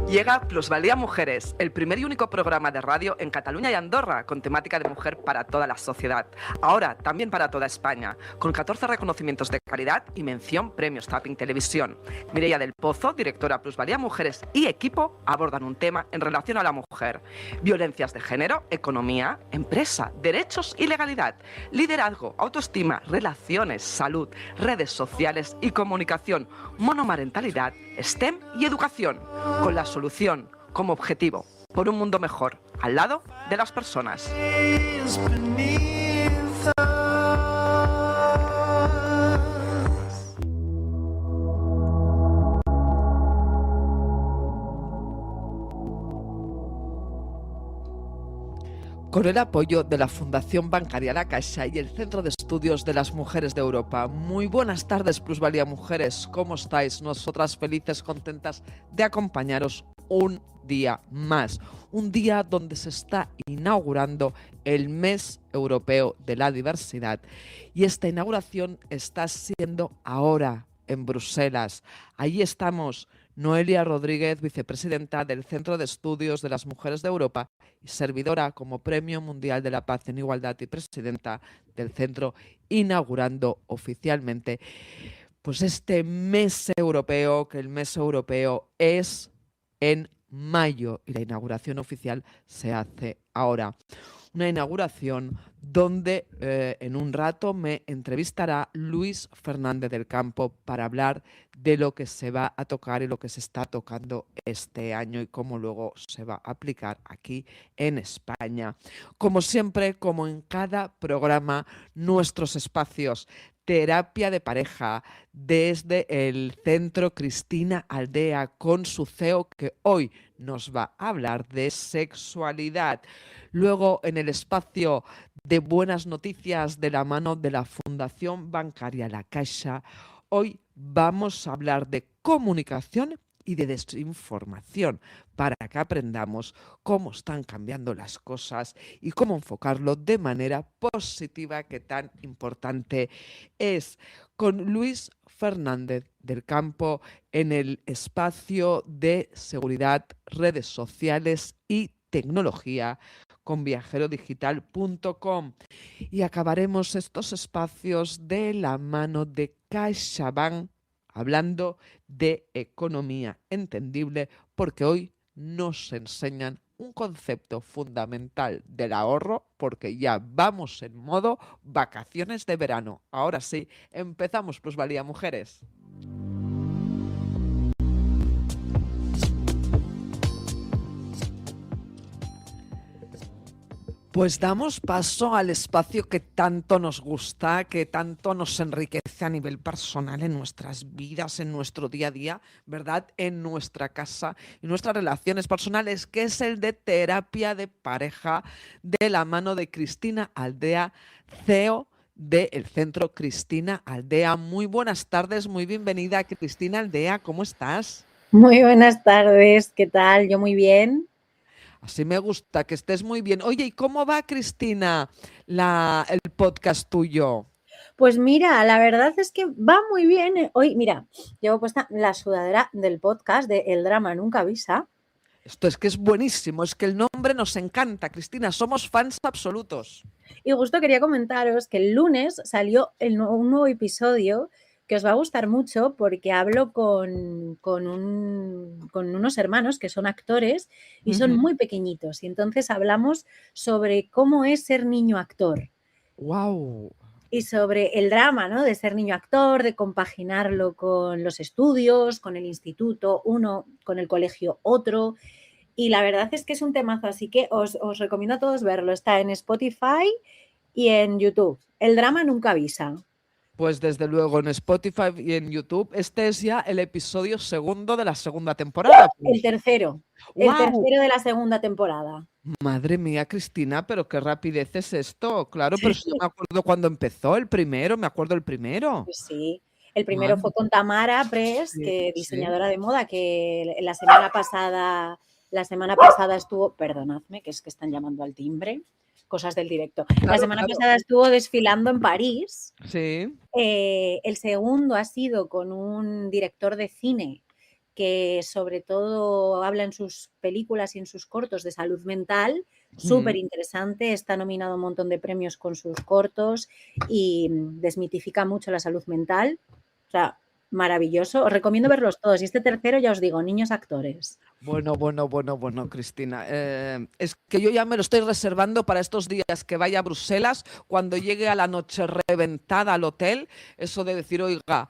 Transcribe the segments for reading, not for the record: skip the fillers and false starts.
Llega Plusvalía Mujeres, el primer y único programa de radio en Cataluña y Andorra con temática de mujer para toda la sociedad. Ahora también para toda España, con 14 reconocimientos de calidad y mención Premios Tapping Televisión. Mireia del Pozo, directora Plusvalía Mujeres y equipo abordan un tema en relación a la mujer. Violencias de género, economía, empresa, derechos y legalidad, liderazgo, autoestima, relaciones, salud, redes sociales y comunicación, monomarentalidad, STEM y educación, con la solución como objetivo, por un mundo mejor, al lado de las personas. Con el apoyo de la Fundación Bancaria La Caixa y el Centro de Estudios de las Mujeres de Europa. Muy buenas tardes, Plusvalía Mujeres. ¿Cómo estáis? Nosotras felices, contentas de acompañaros un día más. Un día donde se está inaugurando el Mes Europeo de la Diversidad. Y esta inauguración está siendo ahora en Bruselas. Allí estamos Noelia Rodríguez, vicepresidenta del Centro de Estudios de las Mujeres de Europa y servidora como Premio Mundial de la Paz en Igualdad y presidenta del centro, inaugurando oficialmente pues este mes europeo, que el mes europeo es en mayo y la inauguración oficial se hace ahora. Una inauguración donde en un rato me entrevistará Luis Fernández del Campo para hablar de lo que se va a tocar y lo que se está tocando este año y cómo luego se va a aplicar aquí en España. Como siempre, como en cada programa, nuestros espacios. Terapia de pareja desde el Centro Cristina Aldea con su CEO que hoy nos va a hablar de sexualidad. Luego en el espacio de buenas noticias de la mano de la Fundación Bancaria La Caixa, hoy vamos a hablar de comunicación y de desinformación para que aprendamos cómo están cambiando las cosas y cómo enfocarlo de manera positiva, que tan importante es. Con Luis Fernández del Campo en el espacio de seguridad, redes sociales y tecnología con viajerodigital.com. Y acabaremos estos espacios de la mano de CaixaBank hablando de economía entendible, porque hoy nos enseñan un concepto fundamental del ahorro, porque ya vamos en modo vacaciones de verano. Ahora sí, empezamos Plusvalía Mujeres. Pues damos paso al espacio que tanto nos gusta, que tanto nos enriquece a nivel personal en nuestras vidas, en nuestro día a día, ¿verdad? En nuestra casa y nuestras relaciones personales, que es el de terapia de pareja de la mano de Cristina Aldea, CEO del Centro Cristina Aldea. Muy buenas tardes, muy bienvenida Cristina Aldea, ¿cómo estás? Muy buenas tardes, ¿qué tal? Yo muy bien. Así me gusta, que estés muy bien. Oye, ¿y cómo va, Cristina, el podcast tuyo? Pues mira, la verdad es que va muy bien. Hoy, mira, llevo puesta la sudadera del podcast de El Drama Nunca Avisa. Esto es que es buenísimo, es que el nombre nos encanta, Cristina, somos fans absolutos. Y justo quería comentaros que el lunes salió un nuevo episodio que os va a gustar mucho porque hablo con unos hermanos que son actores y son muy pequeñitos. Y entonces hablamos sobre cómo es ser niño actor. ¡Wow! Y sobre el drama, ¿no? De ser niño actor, de compaginarlo con los estudios, con el instituto, uno, con el colegio otro. Y la verdad es que es un temazo, así que os recomiendo a todos verlo. Está en Spotify y en YouTube. El drama nunca avisa. Pues desde luego en Spotify y en YouTube. Este es ya el episodio segundo de la segunda temporada. El tercero. ¡Wow! El tercero de la segunda temporada. Madre mía, Cristina, pero qué rapidez es esto. Claro, pero yo me acuerdo cuando empezó el primero, me acuerdo el primero. Pues sí. El primero Madre. fue con Tamara Press, Sí, que sí. diseñadora de moda, que la semana pasada estuvo, perdonadme, que es que están llamando al timbre, cosas del directo. Claro, La semana pasada estuvo desfilando en París. Sí. El segundo ha sido con un director de cine que sobre todo habla en sus películas y en sus cortos de salud mental, súper Mm. interesante, está nominado a un montón de premios con sus cortos y desmitifica mucho la salud mental. O sea, maravilloso. Os recomiendo verlos todos. Y este tercero, ya os digo, niños actores. Bueno, Cristina. Es que yo ya me lo estoy reservando para estos días que vaya a Bruselas, cuando llegue a la noche reventada al hotel, eso de decir, oiga,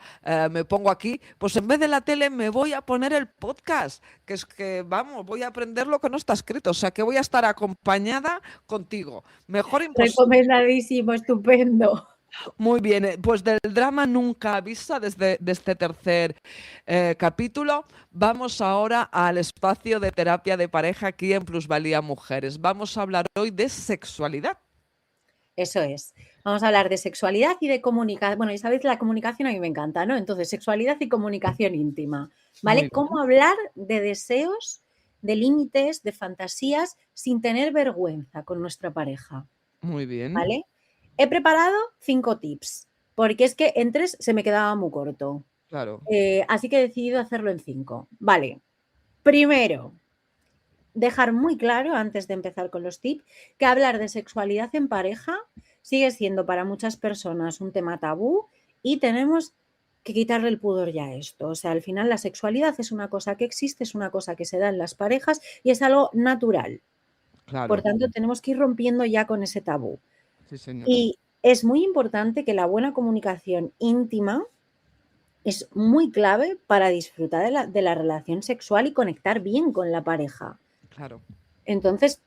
me pongo aquí, pues en vez de la tele me voy a poner el podcast, que es que, vamos, voy a aprender lo que no está escrito, o sea que voy a estar acompañada contigo. Mejor imposible. Recomendadísimo, estupendo. Muy bien, pues del drama nunca avisa desde de este tercer capítulo. Vamos ahora al espacio de terapia de pareja aquí en Plusvalía Mujeres. Vamos a hablar hoy de sexualidad. Eso es. Vamos a hablar de sexualidad y de comunicación. Bueno, y sabéis, la comunicación a mí me encanta, ¿no? Entonces, sexualidad y comunicación íntima, Muy ¿vale? bien, Cómo hablar de deseos, de límites, de fantasías, sin tener vergüenza con nuestra pareja, muy bien, ¿vale? He preparado 5 tips, porque es que en 3 se me quedaba muy corto. claro, Así que he decidido hacerlo en 5. Vale. Primero, dejar muy claro, antes de empezar con los tips, que hablar de sexualidad en pareja sigue siendo para muchas personas un tema tabú y tenemos que quitarle el pudor ya a esto. O sea, al final la sexualidad es una cosa que existe, es una cosa que se da en las parejas y es algo natural. Por claro, tanto, tenemos que ir rompiendo ya con ese tabú. sí, señora. Y es muy importante que la buena comunicación íntima es muy clave para disfrutar de la relación sexual y conectar bien con la pareja. Claro, Entonces,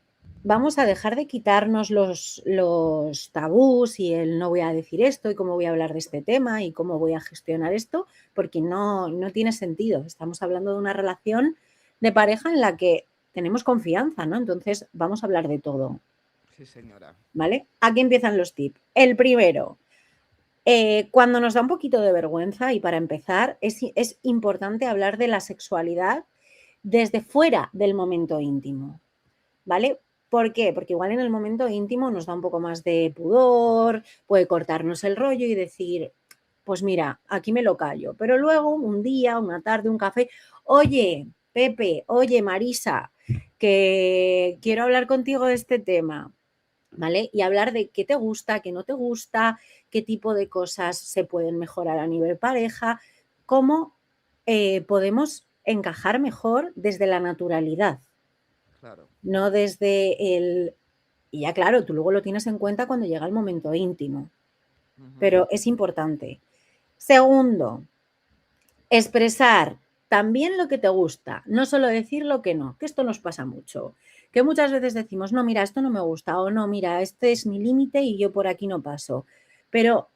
vamos a dejar de quitarnos los tabús y el no voy a decir esto y cómo voy a hablar de este tema y cómo voy a gestionar esto, porque no tiene sentido. Estamos hablando de una relación de pareja en la que tenemos confianza, ¿no? Entonces, vamos a hablar de todo, sí, señora. ¿vale? Aquí empiezan los tips. El primero, cuando nos da un poquito de vergüenza y para empezar, es importante hablar de la sexualidad desde fuera del momento íntimo. ¿Vale? ¿Por qué? Porque igual en el momento íntimo nos da un poco más de pudor, puede cortarnos el rollo y decir, pues mira, aquí me lo callo. Pero luego, un día, una tarde, un café, oye, Pepe, oye, Marisa, que quiero hablar contigo de este tema, ¿vale? Y hablar de qué te gusta, qué no te gusta, qué tipo de cosas se pueden mejorar a nivel pareja, cómo podemos encajar mejor desde la naturalidad, Claro. no desde el... Y ya claro, tú luego lo tienes en cuenta cuando llega el momento íntimo, Ujú. pero es importante. Segundo, expresar también lo que te gusta, no solo decir lo que no, que esto nos pasa mucho, que muchas veces decimos, no, mira, esto no me gusta, o no, mira, este es mi límite y yo por aquí no paso, pero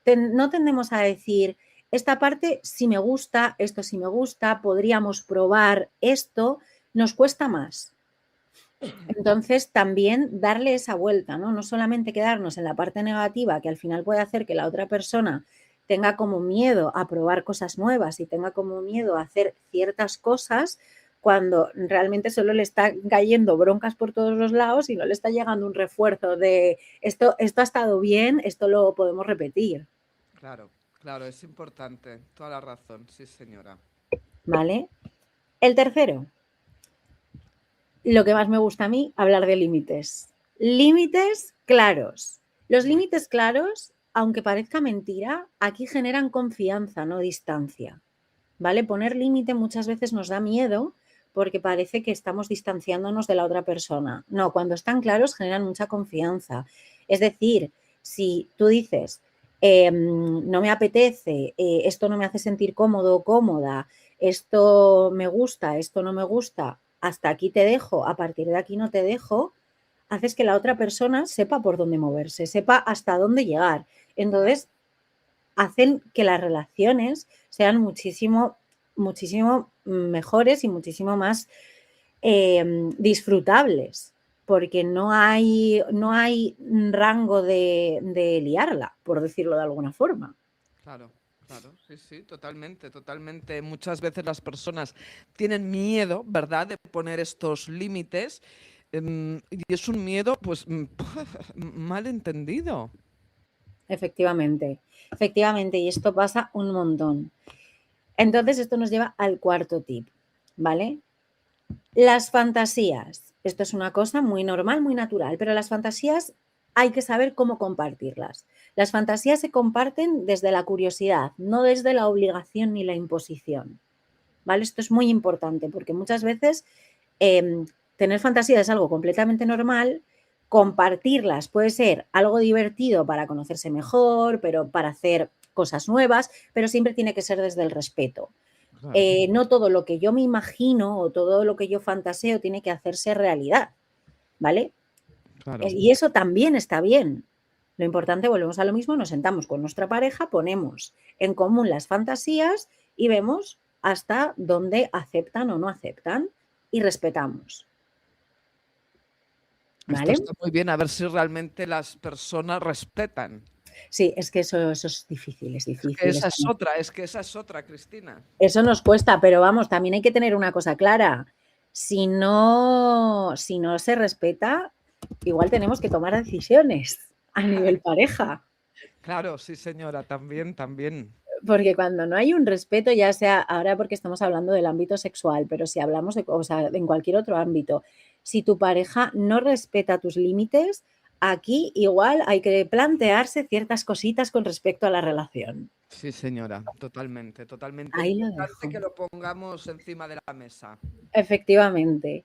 no tendemos a decir, esta parte sí me gusta, esto sí me gusta, podríamos probar esto, nos cuesta más. Entonces, también darle esa vuelta, ¿no? No solamente quedarnos en la parte negativa, que al final puede hacer que la otra persona tenga como miedo a probar cosas nuevas y tenga como miedo a hacer ciertas cosas, cuando realmente solo le están cayendo broncas por todos los lados y no le está llegando un refuerzo de esto ha estado bien, esto lo podemos repetir, Claro, claro, es importante, toda la razón, sí, señora. ¿vale? El tercero, lo que más me gusta a mí, hablar de límites. Límites claros. Los Muy, límites claros, aunque parezca mentira, aquí generan confianza, no distancia. ¿Vale? Poner límite muchas veces nos da miedo porque parece que estamos distanciándonos de la otra persona. No, cuando están claros generan mucha confianza. Es decir, si tú dices, no me apetece, esto no me hace sentir cómodo o cómoda, esto me gusta, esto no me gusta, hasta aquí te dejo, a partir de aquí no te dejo, haces que la otra persona sepa por dónde moverse, sepa hasta dónde llegar. Entonces, hacen que las relaciones sean muchísimo mejores y muchísimo más disfrutables, porque no hay rango de liarla, por decirlo de alguna forma. claro, claro, sí, sí, totalmente, totalmente. Muchas veces las personas tienen miedo, ¿verdad?, de poner estos límites, y es un miedo, pues, mal entendido. Efectivamente, efectivamente, y esto pasa un montón. Entonces, esto nos lleva al cuarto tip. ¿vale? Las fantasías. Esto es una cosa muy normal, muy natural, pero las fantasías hay que saber cómo compartirlas. Las fantasías se comparten desde la curiosidad, no desde la obligación ni la imposición, ¿vale? Esto es muy importante porque muchas veces tener fantasías es algo completamente normal, compartirlas puede ser algo divertido para conocerse mejor, pero para hacer cosas nuevas, pero siempre tiene que ser desde el respeto. Claro, No todo lo que yo me imagino o todo lo que yo fantaseo tiene que hacerse realidad, ¿vale? claro. Y eso también está bien. Lo importante, volvemos a lo mismo, nos sentamos con nuestra pareja, ponemos en común las fantasías y vemos hasta dónde aceptan o no aceptan y respetamos, Esto ¿vale? está muy bien, a ver si realmente las personas respetan. Sí, es que eso es difícil, es Es que difícil. esa es otra, es que esa es otra, Cristina. Eso nos cuesta, pero vamos, también hay que tener una cosa clara. Si no se respeta, igual tenemos que tomar decisiones a nivel pareja. Claro, sí, señora, también, también. Porque cuando no hay un respeto, ya sea ahora porque estamos hablando del ámbito sexual, pero si hablamos de, o sea, en cualquier otro ámbito, si tu pareja no respeta tus límites, aquí igual hay que plantearse ciertas cositas con respecto a la relación. Sí, señora, totalmente, totalmente Ahí lo importante dejo. que lo pongamos encima de la mesa. Efectivamente.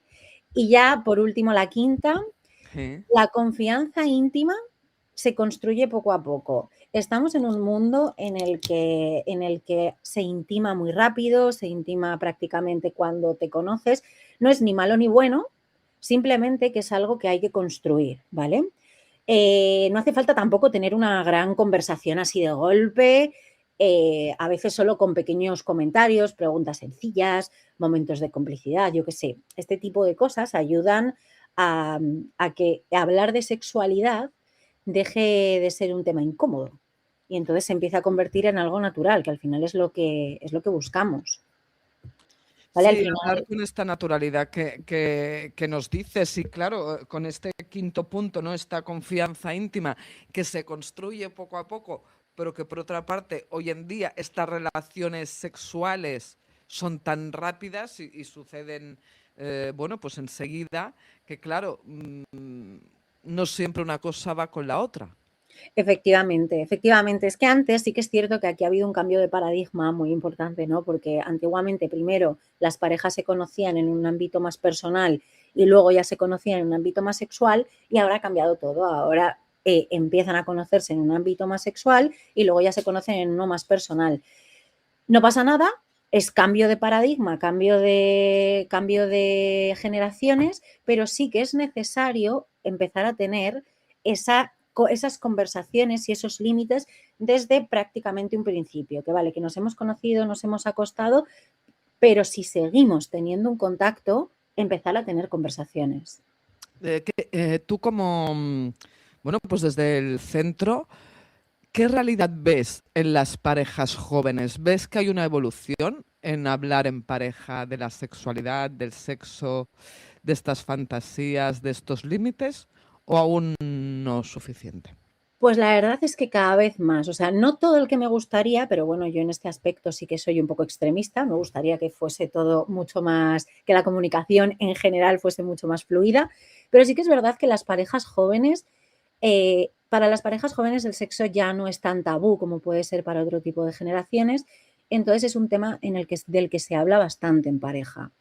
Y ya por último, la quinta, Sí, la confianza íntima se construye poco a poco. Estamos en un mundo en el que se intima muy rápido, se intima prácticamente cuando te conoces. No es ni malo ni bueno, simplemente que es algo que hay que construir, ¿vale? No hace falta tampoco tener una gran conversación así de golpe, a veces solo con pequeños comentarios, preguntas sencillas, momentos de complicidad, yo qué sé. Este tipo de cosas ayudan a que hablar de sexualidad deje de ser un tema incómodo y entonces se empieza a convertir en algo natural, que al final es lo que buscamos. ¿Vale? Al sí, hablar final, con esta naturalidad que nos dices, y claro, con este quinto punto, ¿no? Esta confianza íntima que se construye poco a poco, pero que por otra parte, hoy en día estas relaciones sexuales son tan rápidas y suceden, bueno, pues enseguida, que claro, no siempre una cosa va con la otra. efectivamente, efectivamente. Es que antes sí que es cierto que aquí ha habido un cambio de paradigma muy importante, ¿no? Porque antiguamente primero las parejas se conocían en un ámbito más personal y luego ya se conocían en un ámbito más sexual y ahora ha cambiado todo. Ahora empiezan a conocerse en un ámbito más sexual y luego ya se conocen en uno más personal. No pasa nada, es cambio de paradigma, cambio de generaciones, pero sí que es necesario empezar a tener esas conversaciones y esos límites desde prácticamente un principio, que vale, que nos hemos conocido, nos hemos acostado, pero si seguimos teniendo un contacto, empezar a tener conversaciones. Tú como, bueno, pues desde el centro, ¿qué realidad ves en las parejas jóvenes? ¿Ves que hay una evolución en hablar en pareja de la sexualidad, del sexo, de estas fantasías, de estos límites, o aún no suficiente? Pues la verdad es que cada vez más, o sea, no todo el que me gustaría, pero bueno, yo en este aspecto sí que soy un poco extremista, me gustaría que fuese todo mucho más, que la comunicación en general fuese mucho más fluida, pero sí que es verdad que las parejas jóvenes, para las parejas jóvenes el sexo ya no es tan tabú como puede ser para otro tipo de generaciones, entonces es un tema del que se habla bastante en pareja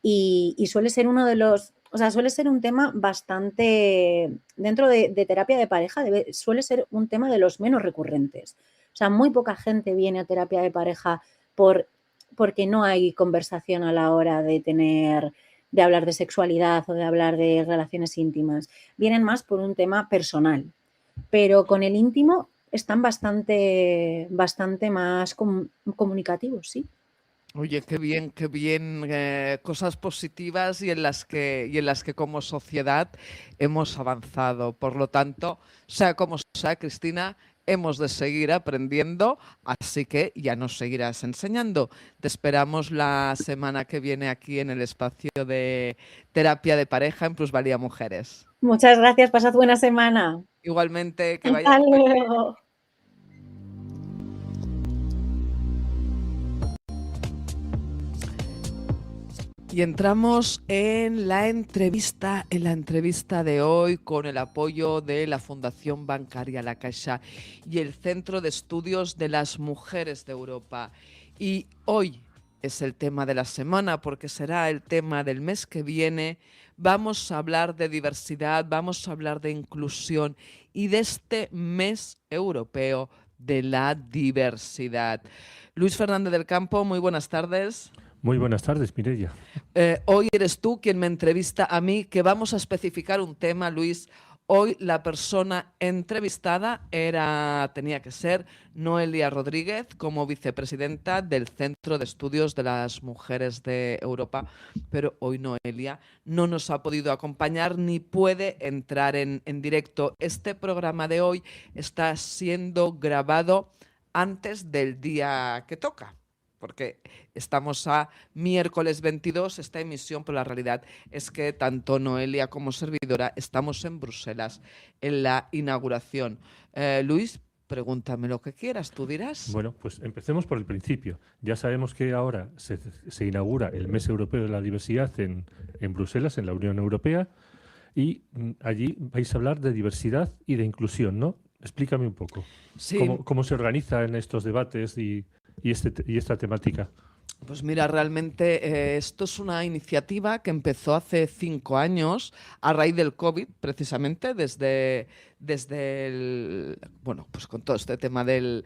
y suele ser uno de los, o sea, suele ser un tema bastante, dentro de terapia de pareja, suele ser un tema de los menos recurrentes. O sea, muy poca gente viene a terapia de pareja porque no hay conversación a la hora de hablar de sexualidad o de hablar de relaciones íntimas. Vienen más por un tema personal, pero con el íntimo están bastante más comunicativos, sí. Oye, qué bien, cosas positivas y en las que como sociedad hemos avanzado. Por lo tanto, sea como sea, Cristina, hemos de seguir aprendiendo, así que ya nos seguirás enseñando. Te esperamos la semana que viene aquí en el espacio de terapia de pareja en Plusvalía Mujeres. Muchas gracias, pasad buena semana. Igualmente, que vaya Hasta muy bien. luego. Y entramos en la entrevista de hoy con el apoyo de la Fundación Bancaria La Caixa y el Centro de Estudios de las Mujeres de Europa. Y hoy es el tema de la semana porque será el tema del mes que viene. Vamos a hablar de diversidad, vamos a hablar de inclusión y de este mes europeo de la diversidad. Luis Fernández del Campo, muy buenas tardes. Muy buenas tardes, Mireia. Hoy eres tú quien me entrevista a mí, que vamos a especificar un tema, Luis. Hoy la persona entrevistada tenía que ser Noelia Rodríguez como vicepresidenta del Centro de Estudios de las Mujeres de Europa, pero hoy Noelia no nos ha podido acompañar ni puede entrar en directo. Este programa de hoy está siendo grabado antes del día que toca, porque estamos a miércoles 22, esta emisión, pero la realidad es que tanto Noelia como servidora estamos en Bruselas en la inauguración. Luis, pregúntame lo que quieras, tú dirás. Bueno, pues empecemos por el principio. Ya sabemos que ahora se inaugura el Mes Europeo de la Diversidad en Bruselas, en la Unión Europea, y allí vais a hablar de diversidad y de inclusión, ¿no? Explícame un poco. Sí. ¿Cómo se organizan estos debates y esta temática? Pues mira, realmente esto es una iniciativa que empezó hace 5 años a raíz del COVID, precisamente, desde bueno, pues con todo este tema del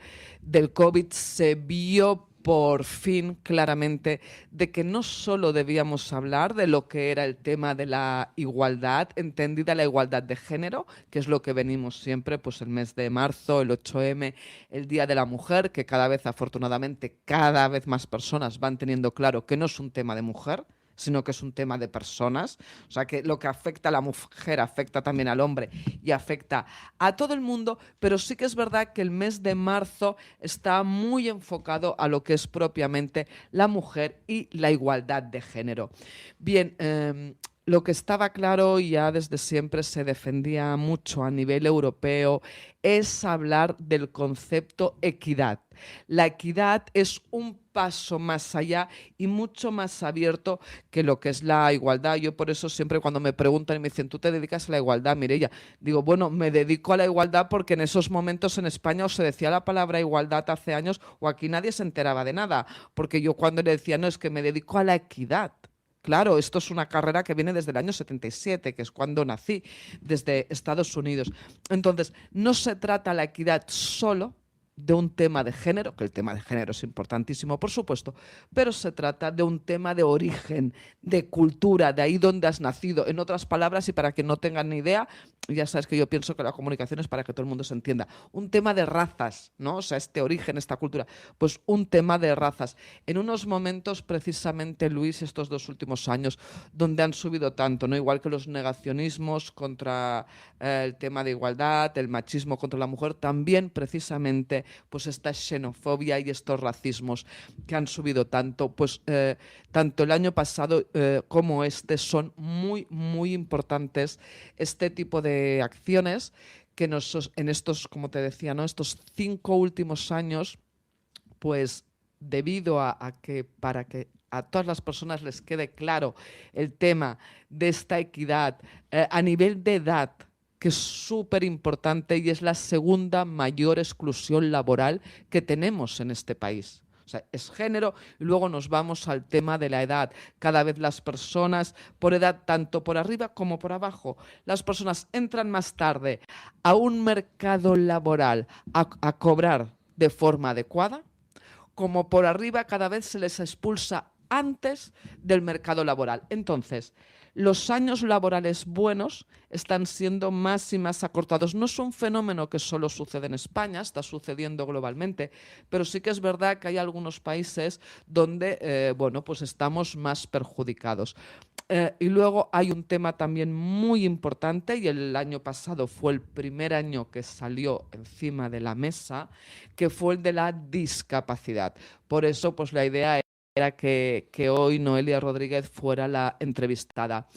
COVID se vio por fin claramente de que no solo debíamos hablar de lo que era el tema de la igualdad, entendida la igualdad de género, que es lo que venimos siempre, pues el mes de marzo, el 8M, el Día de la Mujer, que cada vez, afortunadamente, cada vez más personas van teniendo claro que no es un tema de mujer, sino que es un tema de personas. O sea, que lo que afecta a la mujer afecta también al hombre y afecta a todo el mundo, pero sí que es verdad que el mes de marzo está muy enfocado a lo que es propiamente la mujer y la igualdad de género. Bien, lo que estaba claro y ya desde siempre se defendía mucho a nivel europeo es hablar del concepto equidad. La equidad es un paso más allá y mucho más abierto que lo que es la igualdad. Yo por eso siempre cuando me preguntan y me dicen, ¿tú te dedicas a la igualdad, Mireia? Digo, bueno, me dedico a la igualdad porque en esos momentos en España o se decía la palabra igualdad hace años o aquí nadie se enteraba de nada, porque yo cuando le decía, no, es que me dedico a la equidad. Claro, esto es una carrera que viene desde el año 77, que es cuando nací, desde Estados Unidos. Entonces, no se trata la equidad solo de un tema de género, que el tema de género es importantísimo, por supuesto, pero se trata de un tema de origen, de cultura, de ahí donde has nacido. En otras palabras, y para que no tengan ni idea, ya sabes que yo pienso que la comunicación es para que todo el mundo se entienda. Un tema de razas, ¿no? O sea, este origen, esta cultura, pues un tema de razas. En unos momentos, precisamente, Luis, estos 2 últimos años, donde han subido tanto, ¿no? Igual que los negacionismos contra el tema de igualdad, el machismo contra la mujer, también precisamente pues esta xenofobia y estos racismos que han subido tanto, pues tanto el año pasado como este son muy, muy importantes este tipo de acciones que en estos, como te decía, ¿no? Estos 5 últimos años, pues debido a que para que a todas las personas les quede claro el tema de esta equidad a nivel de edad, que es súper importante y es la segunda mayor exclusión laboral que tenemos en este país. O sea, es género y luego nos vamos al tema de la edad. Cada vez las personas por edad, tanto por arriba como por abajo, las personas entran más tarde a un mercado laboral a cobrar de forma adecuada, como por arriba cada vez se les expulsa antes del mercado laboral. Entonces, los años laborales buenos están siendo más y más acortados. No es un fenómeno que solo sucede en España, está sucediendo globalmente, pero sí que es verdad que hay algunos países donde bueno, pues estamos más perjudicados. Y luego hay un tema también muy importante, y el año pasado fue el primer año que salió encima de la mesa, que fue el de la discapacidad. Por eso, pues la idea era que hoy Noelia Rodríguez fuera la entrevistada.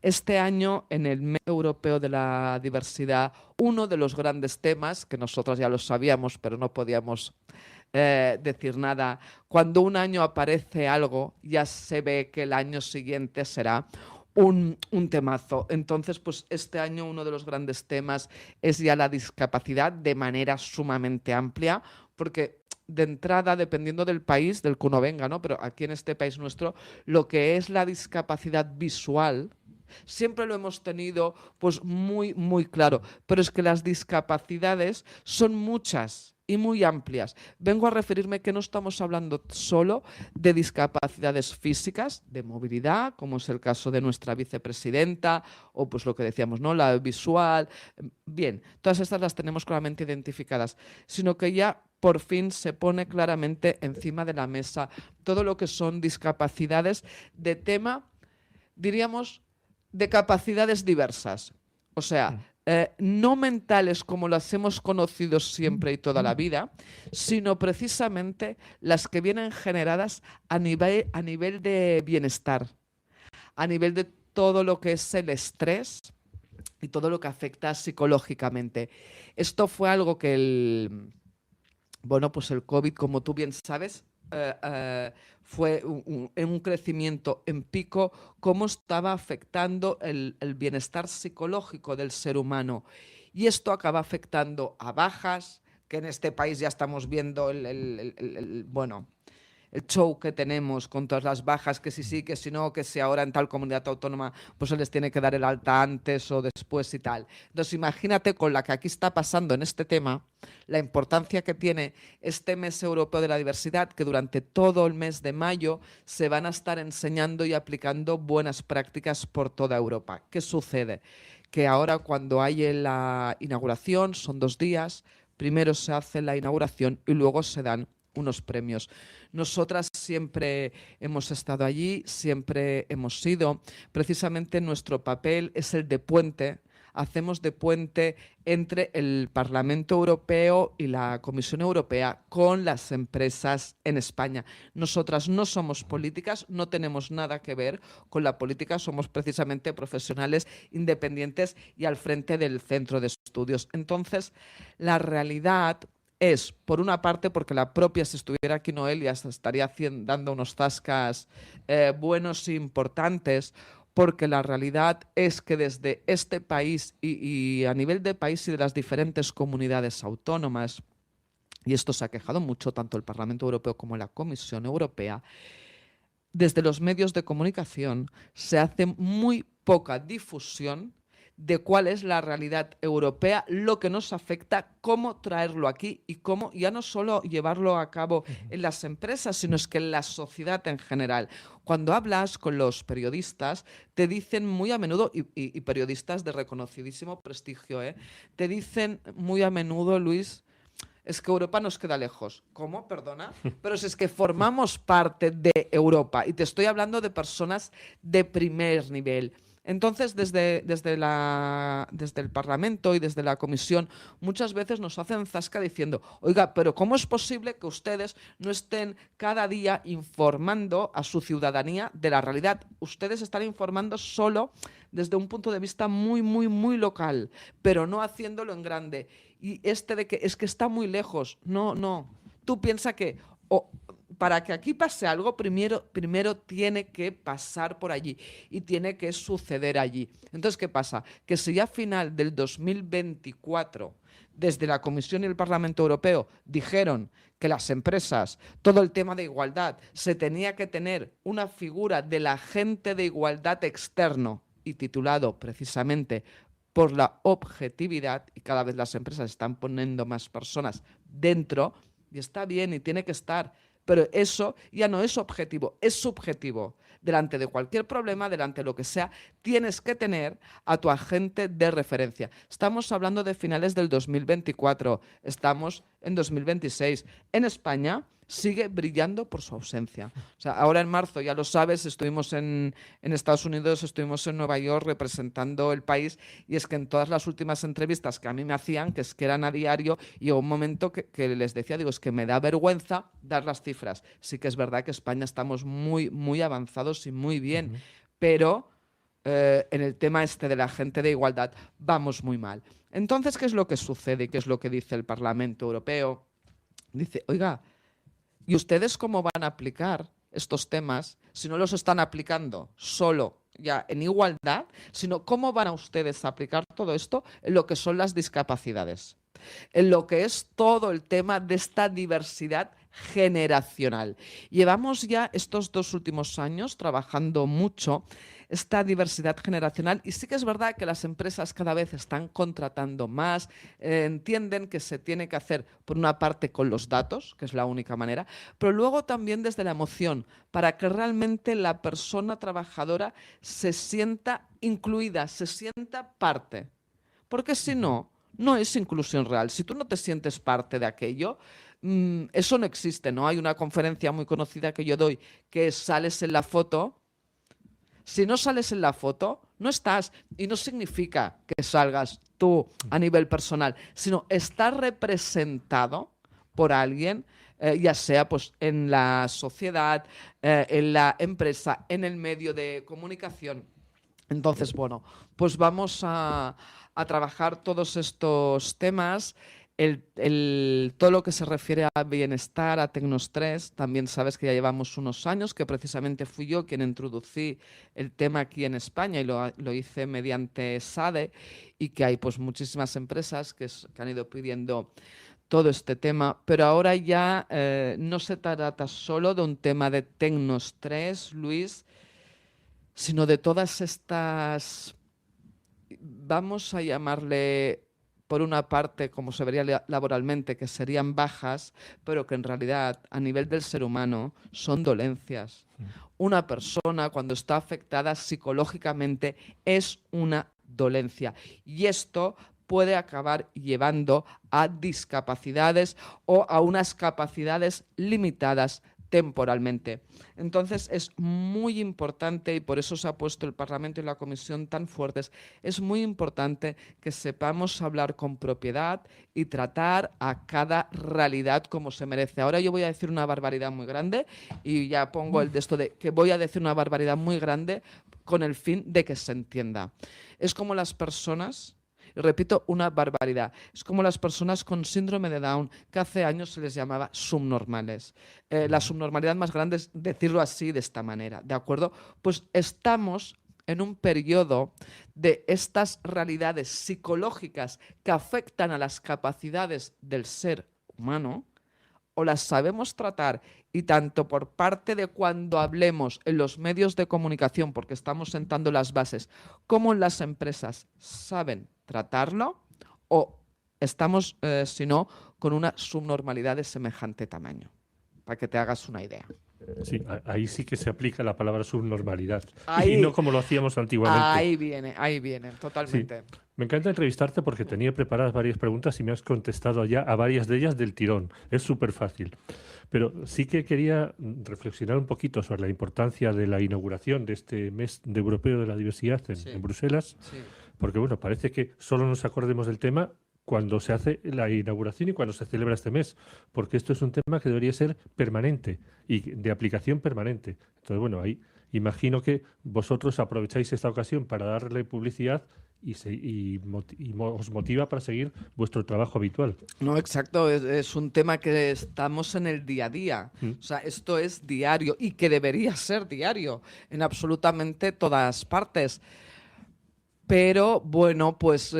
Este año, en el Mes Europeo de la Diversidad, uno de los grandes temas, que nosotros ya lo sabíamos, pero no podíamos decir nada. Cuando un año aparece algo, ya se ve que el año siguiente será un temazo. Entonces, pues este año uno de los grandes temas es ya la discapacidad de manera sumamente amplia, porque de entrada, dependiendo del país del que uno venga, ¿no? Pero aquí en este país nuestro, lo que es la discapacidad visual, siempre lo hemos tenido pues muy, muy claro. Pero es que las discapacidades son muchas y muy amplias. Vengo a referirme que no estamos hablando solo de discapacidades físicas, de movilidad, como es el caso de nuestra vicepresidenta, o pues lo que decíamos, ¿no? La visual. Bien, todas estas las tenemos claramente identificadas, sino que ya por fin se pone claramente encima de la mesa todo lo que son discapacidades de tema, diríamos, de capacidades diversas. O sea, no mentales como las hemos conocido siempre y toda la vida, sino precisamente las que vienen generadas a nivel de bienestar, a nivel de todo lo que es el estrés y todo lo que afecta psicológicamente. Esto fue algo que bueno, pues el COVID, como tú bien sabes, fue un crecimiento en pico, cómo estaba afectando el bienestar psicológico del ser humano. Y esto acaba afectando a bajas, que en este país ya estamos viendo bueno, el show que tenemos con todas las bajas, que si sí, que si no, que si ahora en tal comunidad autónoma pues se les tiene que dar el alta antes o después y tal. Entonces imagínate con la que aquí está pasando en este tema, la importancia que tiene este mes europeo de la diversidad, que durante todo el mes de mayo se van a estar enseñando y aplicando buenas prácticas por toda Europa. ¿Qué sucede? Que ahora cuando hay la inauguración, son 2 días, primero se hace la inauguración y luego se dan unos premios. Nosotras siempre hemos estado allí, siempre hemos sido. Precisamente nuestro papel es el de puente. Hacemos de puente entre el Parlamento Europeo y la Comisión Europea con las empresas en España. Nosotras no somos políticas, no tenemos nada que ver con la política, somos precisamente profesionales independientes y al frente del centro de estudios. Entonces, la realidad es, por una parte, porque la propia, si estuviera aquí Noelia, se estaría dando unos zascas buenos e importantes, porque la realidad es que desde este país y a nivel de país y de las diferentes comunidades autónomas, y esto se ha quejado mucho tanto el Parlamento Europeo como la Comisión Europea, desde los medios de comunicación se hace muy poca difusión de cuál es la realidad europea, lo que nos afecta, cómo traerlo aquí y cómo ya no solo llevarlo a cabo en las empresas, sino es que en la sociedad en general. Cuando hablas con los periodistas, te dicen muy a menudo, y periodistas de reconocidísimo prestigio, te dicen muy a menudo, Luis, es que Europa nos queda lejos. ¿Cómo? Perdona. Pero si es que formamos parte de Europa y te estoy hablando de personas de primer nivel. Entonces, desde el Parlamento y desde la Comisión, muchas veces nos hacen zasca diciendo, oiga, pero ¿cómo es posible que ustedes no estén cada día informando a su ciudadanía de la realidad? Ustedes están informando solo desde un punto de vista muy, muy, muy local, pero no haciéndolo en grande. Y de que es que está muy lejos. No, no. Tú piensas que para que aquí pase algo, primero tiene que pasar por allí y tiene que suceder allí. Entonces, ¿qué pasa? Que si ya a final del 2024, desde la Comisión y el Parlamento Europeo dijeron que las empresas, todo el tema de igualdad, se tenía que tener una figura del agente de igualdad externo y titulado precisamente por la objetividad, y cada vez las empresas están poniendo más personas dentro, y está bien y tiene que estar, pero eso ya no es objetivo, es subjetivo. Delante de cualquier problema, delante de lo que sea, tienes que tener a tu agente de referencia. Estamos hablando de finales del 2024, estamos en 2026. En España sigue brillando por su ausencia. O sea, ahora en marzo, ya lo sabes, estuvimos en Estados Unidos, estuvimos en Nueva York representando el país, y es que en todas las últimas entrevistas que a mí me hacían, que es que eran a diario, y llegó un momento que les decía, digo, es que me da vergüenza dar las cifras. Sí que es verdad que España estamos muy, muy avanzados y muy bien, pero en el tema este de la agente de igualdad vamos muy mal. Entonces, ¿qué es lo que sucede y qué es lo que dice el Parlamento Europeo? Dice, oiga, ¿Y ustedes cómo van a aplicar estos temas si no los están aplicando solo ya en igualdad, sino cómo van a ustedes a aplicar todo esto en lo que son las discapacidades, en lo que es todo el tema de esta diversidad generacional? Llevamos ya estos 2 últimos años trabajando mucho esta diversidad generacional y sí que es verdad que las empresas cada vez están contratando más, entienden que se tiene que hacer por una parte con los datos, que es la única manera, pero luego también desde la emoción, para que realmente la persona trabajadora se sienta incluida, se sienta parte. Porque si no, no es inclusión real. Si tú no te sientes parte de aquello, eso no existe, ¿no? Hay una conferencia muy conocida que yo doy, que es sales en la foto. Si no sales en la foto, no estás. Y no significa que salgas tú a nivel personal, sino estar representado por alguien, ya sea pues, en la sociedad, en la empresa, en el medio de comunicación. Entonces, bueno, pues vamos a trabajar todos estos temas. Todo lo que se refiere a bienestar, a Tecnos3, también sabes que ya llevamos unos años, que precisamente fui yo quien introducí el tema aquí en España y lo hice mediante SADE, y que hay pues muchísimas empresas que han ido pidiendo todo este tema, pero ahora ya no se trata solo de un tema de Tecnos3, Luis, sino de todas estas, vamos a llamarle por una parte, como se vería laboralmente, que serían bajas, pero que en realidad a nivel del ser humano son dolencias. Una persona cuando está afectada psicológicamente es una dolencia y esto puede acabar llevando a discapacidades o a unas capacidades limitadas temporalmente. Entonces es muy importante, y por eso se ha puesto el Parlamento y la Comisión tan fuertes, es muy importante que sepamos hablar con propiedad y tratar a cada realidad como se merece. Ahora yo voy a decir una barbaridad muy grande y ya pongo el de esto de que voy a decir una barbaridad muy grande con el fin de que se entienda. Es como las personas... Y repito, una barbaridad. Es como las personas con síndrome de Down, que hace años se les llamaba subnormales. La subnormalidad más grande es decirlo así, de esta manera, ¿de acuerdo? Pues estamos en un periodo de estas realidades psicológicas que afectan a las capacidades del ser humano, o las sabemos tratar, y tanto por parte de cuando hablemos en los medios de comunicación, porque estamos sentando las bases, como en las empresas saben tratarlo, o estamos, si no, con una subnormalidad de semejante tamaño, para que te hagas una idea. Sí, ahí sí que se aplica la palabra subnormalidad. Ahí, y no como lo hacíamos antiguamente. ahí viene, totalmente. Sí. Me encanta entrevistarte porque tenía preparadas varias preguntas y me has contestado ya a varias de ellas del tirón. Es súper fácil. Pero sí que quería reflexionar un poquito sobre la importancia de la inauguración de este mes de Europeo de la Diversidad en Bruselas. Sí. Porque, bueno, parece que solo nos acordemos del tema cuando se hace la inauguración y cuando se celebra este mes, porque esto es un tema que debería ser permanente y de aplicación permanente. Entonces, bueno, ahí imagino que vosotros aprovecháis esta ocasión para darle publicidad y os motiva para seguir vuestro trabajo habitual. No, exacto, es un tema que estamos en el día a día. O sea, esto es diario y que debería ser diario en absolutamente todas partes. Pero bueno, pues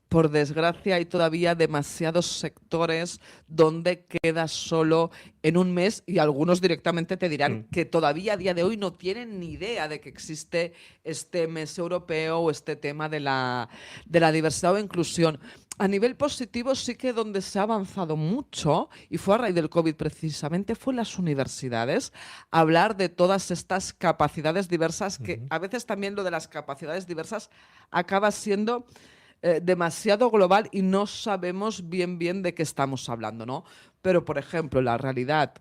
por desgracia hay todavía demasiados sectores donde queda solo en un mes, y algunos directamente te dirán que todavía a día de hoy no tienen ni idea de que existe este mes europeo o este tema de la diversidad o inclusión. A nivel positivo sí que donde se ha avanzado mucho, y fue a raíz del COVID precisamente, fue en las universidades, hablar de todas estas capacidades diversas, que a veces también lo de las capacidades diversas acaba siendo demasiado global y no sabemos bien de qué estamos hablando, ¿no? Pero, por ejemplo, la realidad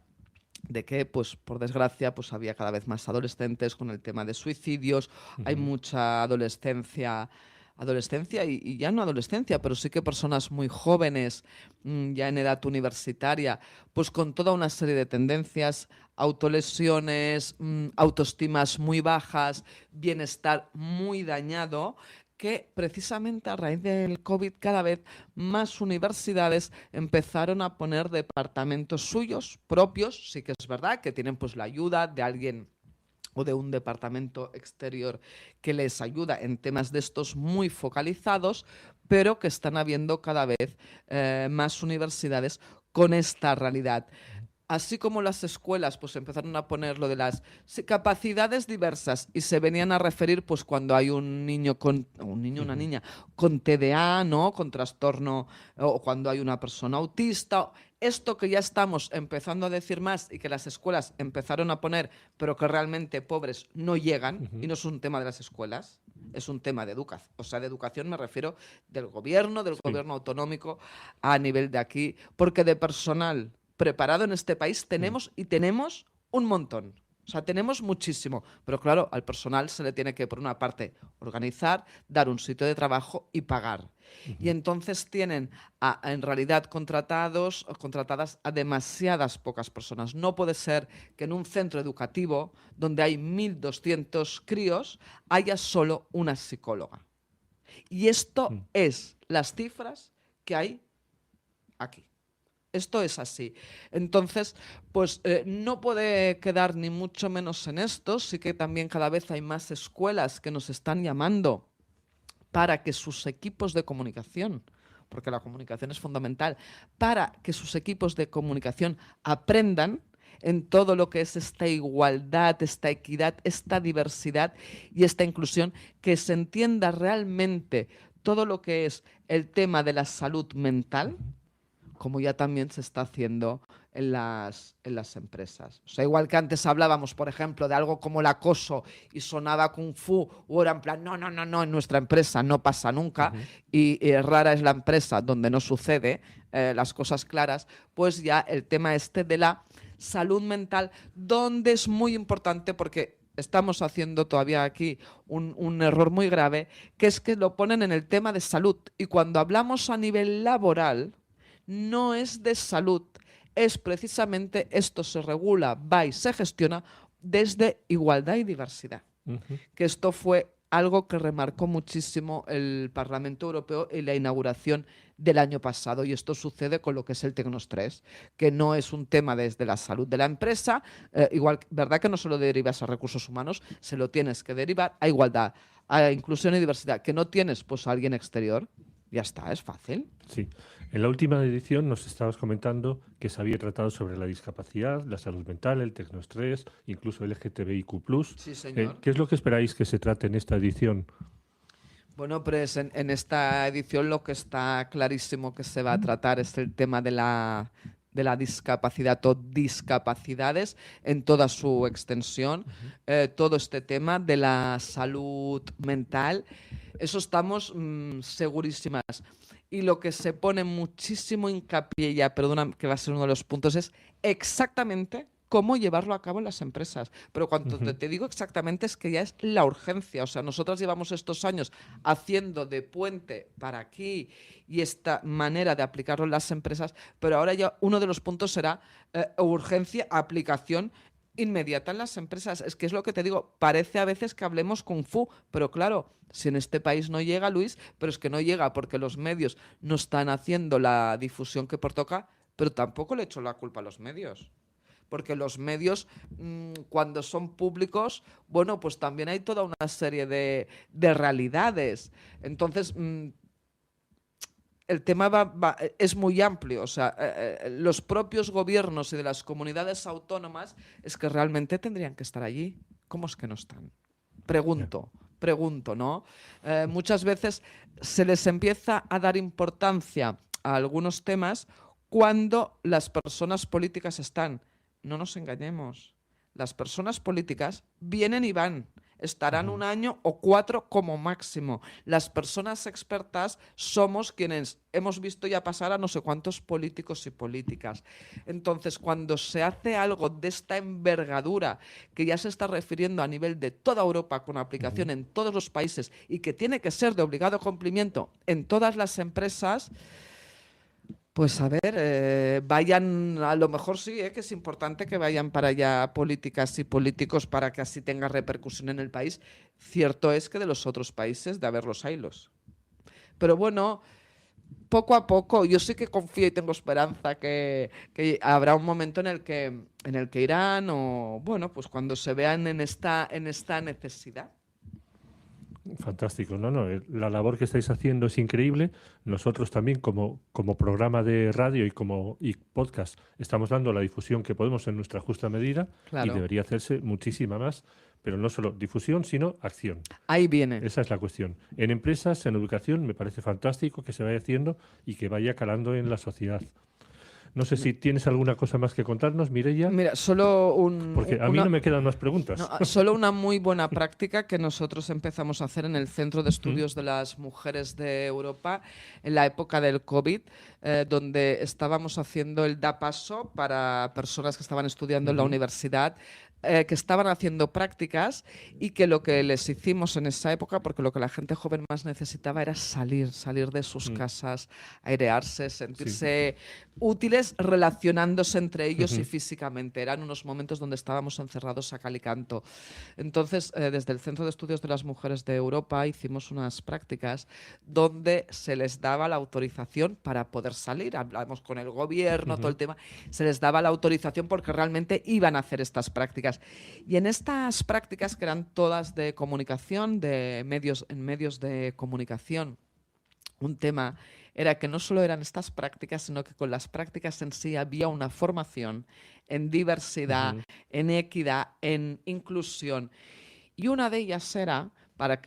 de que, pues, por desgracia, pues había cada vez más adolescentes con el tema de suicidios, hay mucha adolescencia y ya no adolescencia, pero sí que personas muy jóvenes, ya en edad universitaria, pues con toda una serie de tendencias, autolesiones, autoestimas muy bajas, bienestar muy dañado. que precisamente a raíz del COVID cada vez más universidades empezaron a poner departamentos suyos propios. Sí que es verdad que tienen pues la ayuda de alguien o de un departamento exterior que les ayuda en temas de estos muy focalizados, pero que están habiendo cada vez más universidades con esta realidad. Así como las escuelas pues empezaron a poner lo de las capacidades diversas y se venían a referir pues cuando hay un niño una niña con TDA, ¿no? Con trastorno, o cuando hay una persona autista, esto que ya estamos empezando a decir más y que las escuelas empezaron a poner, pero que realmente pobres no llegan, y no es un tema de las escuelas, es un tema de educación. O sea, de educación me refiero del gobierno autonómico a nivel de aquí, porque de personal preparado en este país tenemos un montón. O sea, tenemos muchísimo. Pero claro, al personal se le tiene que, por una parte, organizar, dar un sitio de trabajo y pagar. Y entonces tienen en realidad contratadas a demasiadas pocas personas. No puede ser que en un centro educativo donde hay 1.200 críos haya solo una psicóloga. Y esto es las cifras que hay aquí. Esto es así. Entonces, pues no puede quedar ni mucho menos en esto. Sí que también cada vez hay más escuelas que nos están llamando para que sus equipos de comunicación, porque la comunicación es fundamental, para que sus equipos de comunicación aprendan en todo lo que es esta igualdad, esta equidad, esta diversidad y esta inclusión, que se entienda realmente todo lo que es el tema de la salud mental, como ya también se está haciendo en las empresas. O sea, igual que antes hablábamos, por ejemplo, de algo como el acoso y sonaba kung fu, o era en plan, no, en nuestra empresa no pasa nunca, y rara es la empresa donde no sucede las cosas claras, pues ya el tema este de la salud mental, donde es muy importante porque estamos haciendo todavía aquí un error muy grave, que es que lo ponen en el tema de salud. Y cuando hablamos a nivel laboral, no es de salud, es precisamente esto se regula, va y se gestiona desde igualdad y diversidad. Que esto fue algo que remarcó muchísimo el Parlamento Europeo en la inauguración del año pasado, y esto sucede con lo que es el Tecnos 3, que no es un tema desde la salud de la empresa, igual, ¿verdad? Que no se lo derivas a recursos humanos, se lo tienes que derivar a igualdad, a inclusión y diversidad, que no tienes pues a alguien exterior, ya está, es fácil. Sí. En la última edición nos estabas comentando que se había tratado sobre la discapacidad, la salud mental, el Tecnos 3, incluso el LGTBIQ+. Sí, señor. ¿Qué es lo que esperáis que se trate en esta edición? Bueno, pues en esta edición lo que está clarísimo que se va a tratar es el tema de la discapacidad o discapacidades en toda su extensión, todo este tema de la salud mental, eso estamos segurísimas. Y lo que se pone muchísimo hincapié, ya perdona que va a ser uno de los puntos, es exactamente cómo llevarlo a cabo en las empresas. Pero cuando te digo exactamente es que ya es la urgencia. O sea, nosotros llevamos estos años haciendo de puente para aquí y esta manera de aplicarlo en las empresas, pero ahora ya uno de los puntos será urgencia, aplicación inmediata en las empresas. Es que es lo que te digo, parece a veces que hablemos kung fu, pero claro, si en este país no llega, Luis, pero es que no llega porque los medios no están haciendo la difusión que por toca, pero tampoco le echo la culpa a los medios. Porque los medios, cuando son públicos, bueno, pues también hay toda una serie de realidades. Entonces, el tema es muy amplio. O sea, los propios gobiernos y de las comunidades autónomas es que realmente tendrían que estar allí. ¿Cómo es que no están? Pregunto, ¿no? Muchas veces se les empieza a dar importancia a algunos temas cuando las personas políticas están. No nos engañemos. Las personas políticas vienen y van. Estarán un año o 4 como máximo. Las personas expertas somos quienes hemos visto ya pasar a no sé cuántos políticos y políticas. Entonces, cuando se hace algo de esta envergadura, que ya se está refiriendo a nivel de toda Europa, con aplicación en todos los países y que tiene que ser de obligado cumplimiento en todas las empresas, Pues a ver, vayan, a lo mejor sí, que es importante que vayan para allá políticas y políticos para que así tenga repercusión en el país. Cierto es que de los otros países, de haberlos haylos. Pero bueno, poco a poco, yo sí que confío y tengo esperanza que habrá un momento en el que irán o, bueno, pues cuando se vean en esta necesidad. Fantástico, la labor que estáis haciendo es increíble. Nosotros también, como programa de radio y podcast, estamos dando la difusión que podemos en nuestra justa medida y Claro, debería hacerse muchísima más, pero no solo difusión, sino acción. ahí viene. Esa es la cuestión. En empresas, en educación, me parece fantástico que se vaya haciendo y que vaya calando en la sociedad. No sé si tienes alguna cosa más que contarnos, Mireia, Mira, solo porque a mí no me quedan más preguntas. no, solo una muy buena práctica que nosotros empezamos a hacer en el Centro de Estudios de las Mujeres de Europa en la época del COVID, donde estábamos haciendo el Da Paso para personas que estaban estudiando en la universidad, que estaban haciendo prácticas y que lo que les hicimos en esa época, porque lo que la gente joven más necesitaba era salir de sus casas, airearse, Sí. sentirse útiles relacionándose entre ellos y Ujú. físicamente. Eran unos momentos donde estábamos encerrados a cal y canto. Entonces, desde el Centro de Estudios de las Mujeres de Europa hicimos unas prácticas donde se les daba la autorización para poder salir. Hablamos con el gobierno, todo el tema. Se les daba la autorización porque realmente iban a hacer estas prácticas. Y en estas prácticas, que eran todas de comunicación, en medios de comunicación, un tema era que no solo eran estas prácticas, sino que con las prácticas en sí había una formación en diversidad, Ujú. en equidad, en inclusión. Y una de ellas era,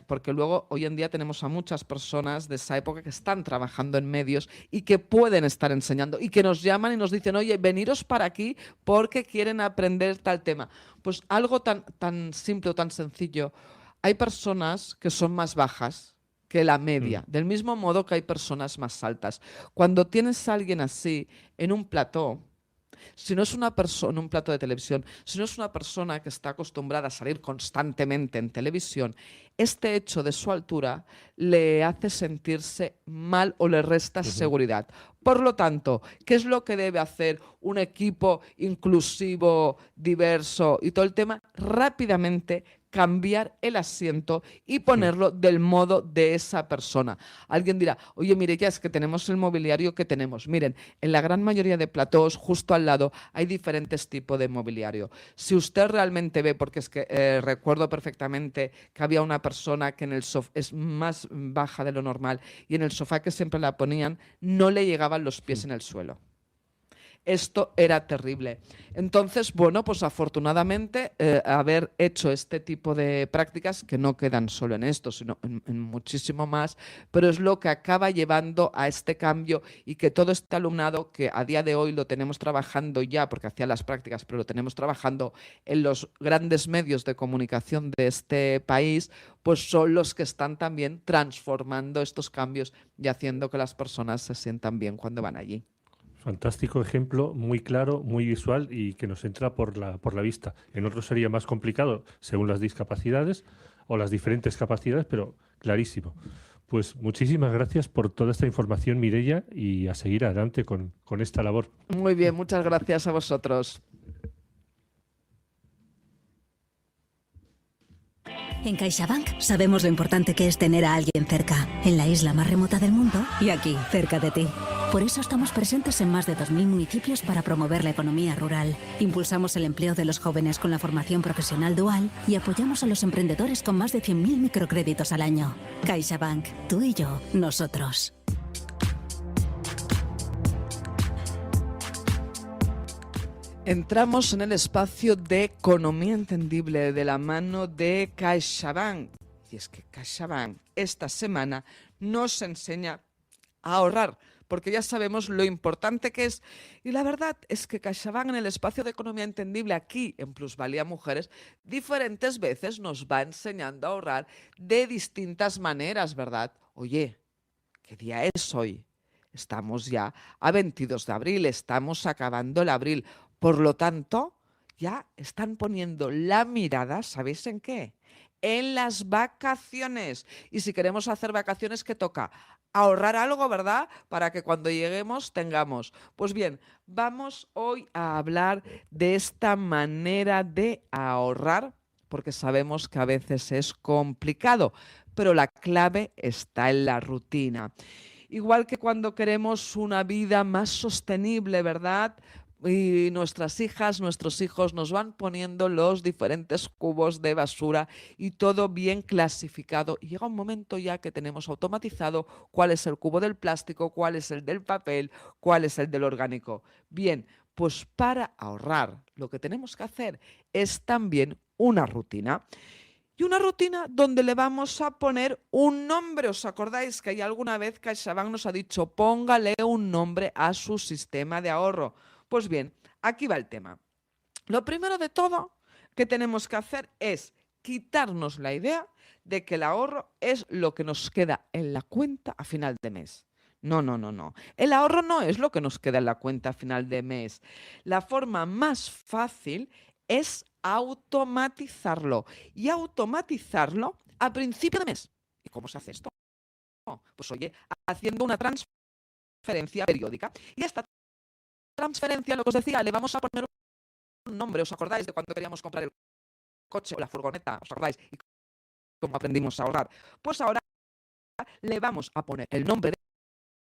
porque luego hoy en día tenemos a muchas personas de esa época que están trabajando en medios y que pueden estar enseñando y que nos llaman y nos dicen, oye, veniros para aquí porque quieren aprender tal tema. Pues algo tan simple o tan sencillo. Hay personas que son más bajas que la media, del mismo modo que hay personas más altas. Cuando tienes a alguien así en un plató, si no es una persona, un plato de televisión, si no es una persona que está acostumbrada a salir constantemente en televisión, este hecho de su altura le hace sentirse mal o le resta seguridad. Por lo tanto, ¿qué es lo que debe hacer un equipo inclusivo, diverso y todo el tema? Rápidamente cambiar el asiento y ponerlo del modo de esa persona. Alguien dirá, oye, mire, ya es que tenemos el mobiliario que tenemos. Miren, en la gran mayoría de platós, justo al lado, hay diferentes tipos de mobiliario. Si usted realmente ve, porque es que recuerdo perfectamente que había una persona que en el sofá es más baja de lo normal y en el sofá que siempre la ponían no le llegaban los pies en el suelo. Esto era terrible. Entonces, bueno, pues afortunadamente haber hecho este tipo de prácticas, que no quedan solo en esto, sino en muchísimo más, pero es lo que acaba llevando a este cambio y que todo este alumnado, que a día de hoy lo tenemos trabajando ya, porque hacía las prácticas, pero lo tenemos trabajando en los grandes medios de comunicación de este país, pues son los que están también transformando estos cambios y haciendo que las personas se sientan bien cuando van allí. Fantástico ejemplo, muy claro, muy visual y que nos entra por la vista. En otros sería más complicado según las discapacidades o las diferentes capacidades, pero clarísimo. Pues muchísimas gracias por toda esta información, Mireia, y a seguir adelante con esta labor. Muy bien, muchas gracias a vosotros. En CaixaBank sabemos lo importante que es tener a alguien cerca, en la isla más remota del mundo y aquí, cerca de ti. Por eso estamos presentes en más de 2.000 municipios para promover la economía rural. Impulsamos el empleo de los jóvenes con la formación profesional dual y apoyamos a los emprendedores con más de 100.000 microcréditos al año. CaixaBank, tú y yo, nosotros. Entramos en el espacio de Economía Entendible de la mano de CaixaBank. Y es que CaixaBank esta semana nos enseña a ahorrar, porque ya sabemos lo importante que es. Y la verdad es que CaixaBank en el espacio de Economía Entendible aquí en Plusvalía Mujeres diferentes veces nos va enseñando a ahorrar de distintas maneras, ¿verdad? Oye, ¿qué día es hoy? Estamos ya a 22 de abril, estamos acabando el abril. Por lo tanto, ya están poniendo la mirada, ¿sabéis en qué? en las vacaciones. Y si queremos hacer vacaciones, ¿qué toca? Ahorrar algo, ¿verdad? Para que cuando lleguemos tengamos. Pues bien, vamos hoy a hablar de esta manera de ahorrar, porque sabemos que a veces es complicado, pero la clave está en la rutina. Igual que cuando queremos una vida más sostenible, ¿verdad? Y nuestras hijas, nuestros hijos nos van poniendo los diferentes cubos de basura y todo bien clasificado. Y llega un momento ya que tenemos automatizado cuál es el cubo del plástico, cuál es el del papel, cuál es el del orgánico. Bien, pues para ahorrar lo que tenemos que hacer es también una rutina. Y una rutina donde le vamos a poner un nombre. ¿Os acordáis que hay alguna vez CaixaBank nos ha dicho póngale un nombre a su sistema de ahorro? Pues bien, aquí va el tema. Lo primero de todo que tenemos que hacer es quitarnos la idea de que el ahorro es lo que nos queda en la cuenta a final de mes. No, no, no, no. El ahorro no es lo que nos queda en la cuenta a final de mes. La forma más fácil es automatizarlo y automatizarlo a principio de mes. ¿Y cómo se hace esto? Pues oye, haciendo una transferencia periódica. Y a esta transferencia, lo que os decía, le vamos a poner un nombre. ¿Os acordáis de cuando queríamos comprar el coche o la furgoneta? ¿Os acordáis? ¿Y cómo aprendimos a ahorrar? Pues ahora le vamos a poner el nombre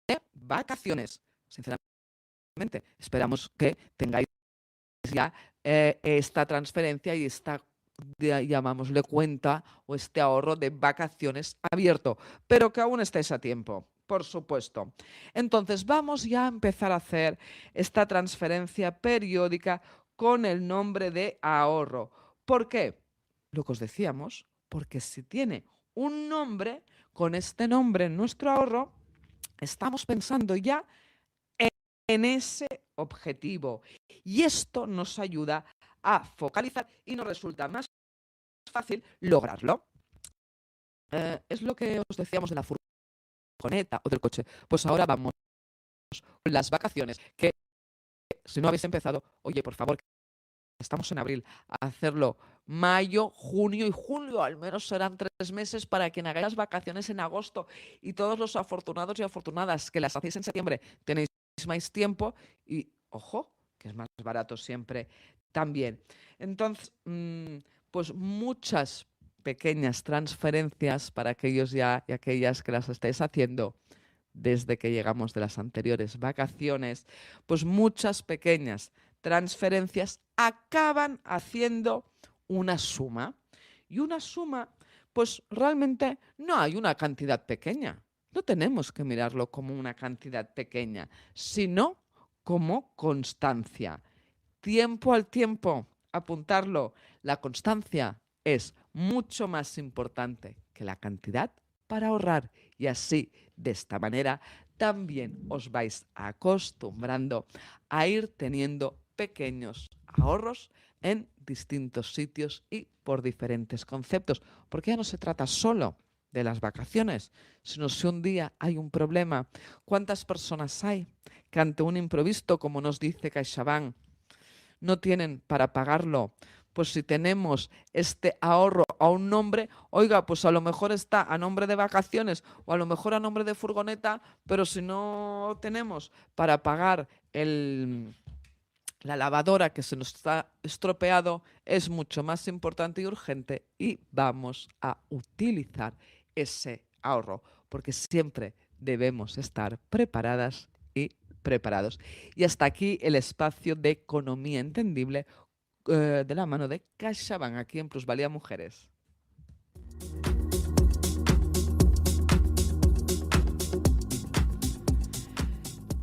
de vacaciones. Sinceramente, esperamos que tengáis ya esta transferencia y esta, llamámosle cuenta o este ahorro de vacaciones abierto, pero que aún estáis a tiempo, por supuesto. Entonces vamos ya a empezar a hacer esta transferencia periódica con el nombre de ahorro. ¿Por qué? Lo que os decíamos, porque si tiene un nombre, con este nombre en nuestro ahorro, estamos pensando ya en ese objetivo. Y esto nos ayuda a focalizar y nos resulta más fácil lograrlo. Es lo que os decíamos de la furgoneta o del coche. Pues ahora vamos con las vacaciones, que si no habéis empezado, oye, por favor, estamos en abril, a hacerlo mayo, junio y julio, al menos serán 3 meses para quien haga las vacaciones en agosto. Y todos los afortunados y afortunadas que las hacéis en septiembre, tenéis más tiempo y, ojo, que es más barato siempre también. Entonces, pues muchas pequeñas transferencias para aquellos ya y aquellas que las estáis haciendo desde que llegamos de las anteriores vacaciones, pues muchas pequeñas transferencias acaban haciendo una suma. Y una suma, pues realmente no hay una cantidad pequeña. No tenemos que mirarlo como una cantidad pequeña, sino como constancia. Tiempo al tiempo, apuntarlo. La constancia es mucho más importante que la cantidad para ahorrar. Y así, de esta manera, también os vais acostumbrando a ir teniendo pequeños ahorros en distintos sitios y por diferentes conceptos. Porque ya no se trata solo de las vacaciones, sino si un día hay un problema. ¿Cuántas personas hay que ante un imprevisto, como nos dice CaixaBank, no tienen para pagarlo? Pues si tenemos este ahorro a un nombre, oiga, pues a lo mejor está a nombre de vacaciones o a lo mejor a nombre de furgoneta, pero si no tenemos para pagar la lavadora que se nos está estropeado, es mucho más importante y urgente y vamos a utilizar ese ahorro, porque siempre debemos estar preparadas y preparados. Y hasta aquí el espacio de economía entendible de la mano de CaixaBank aquí en Plusvalía Mujeres.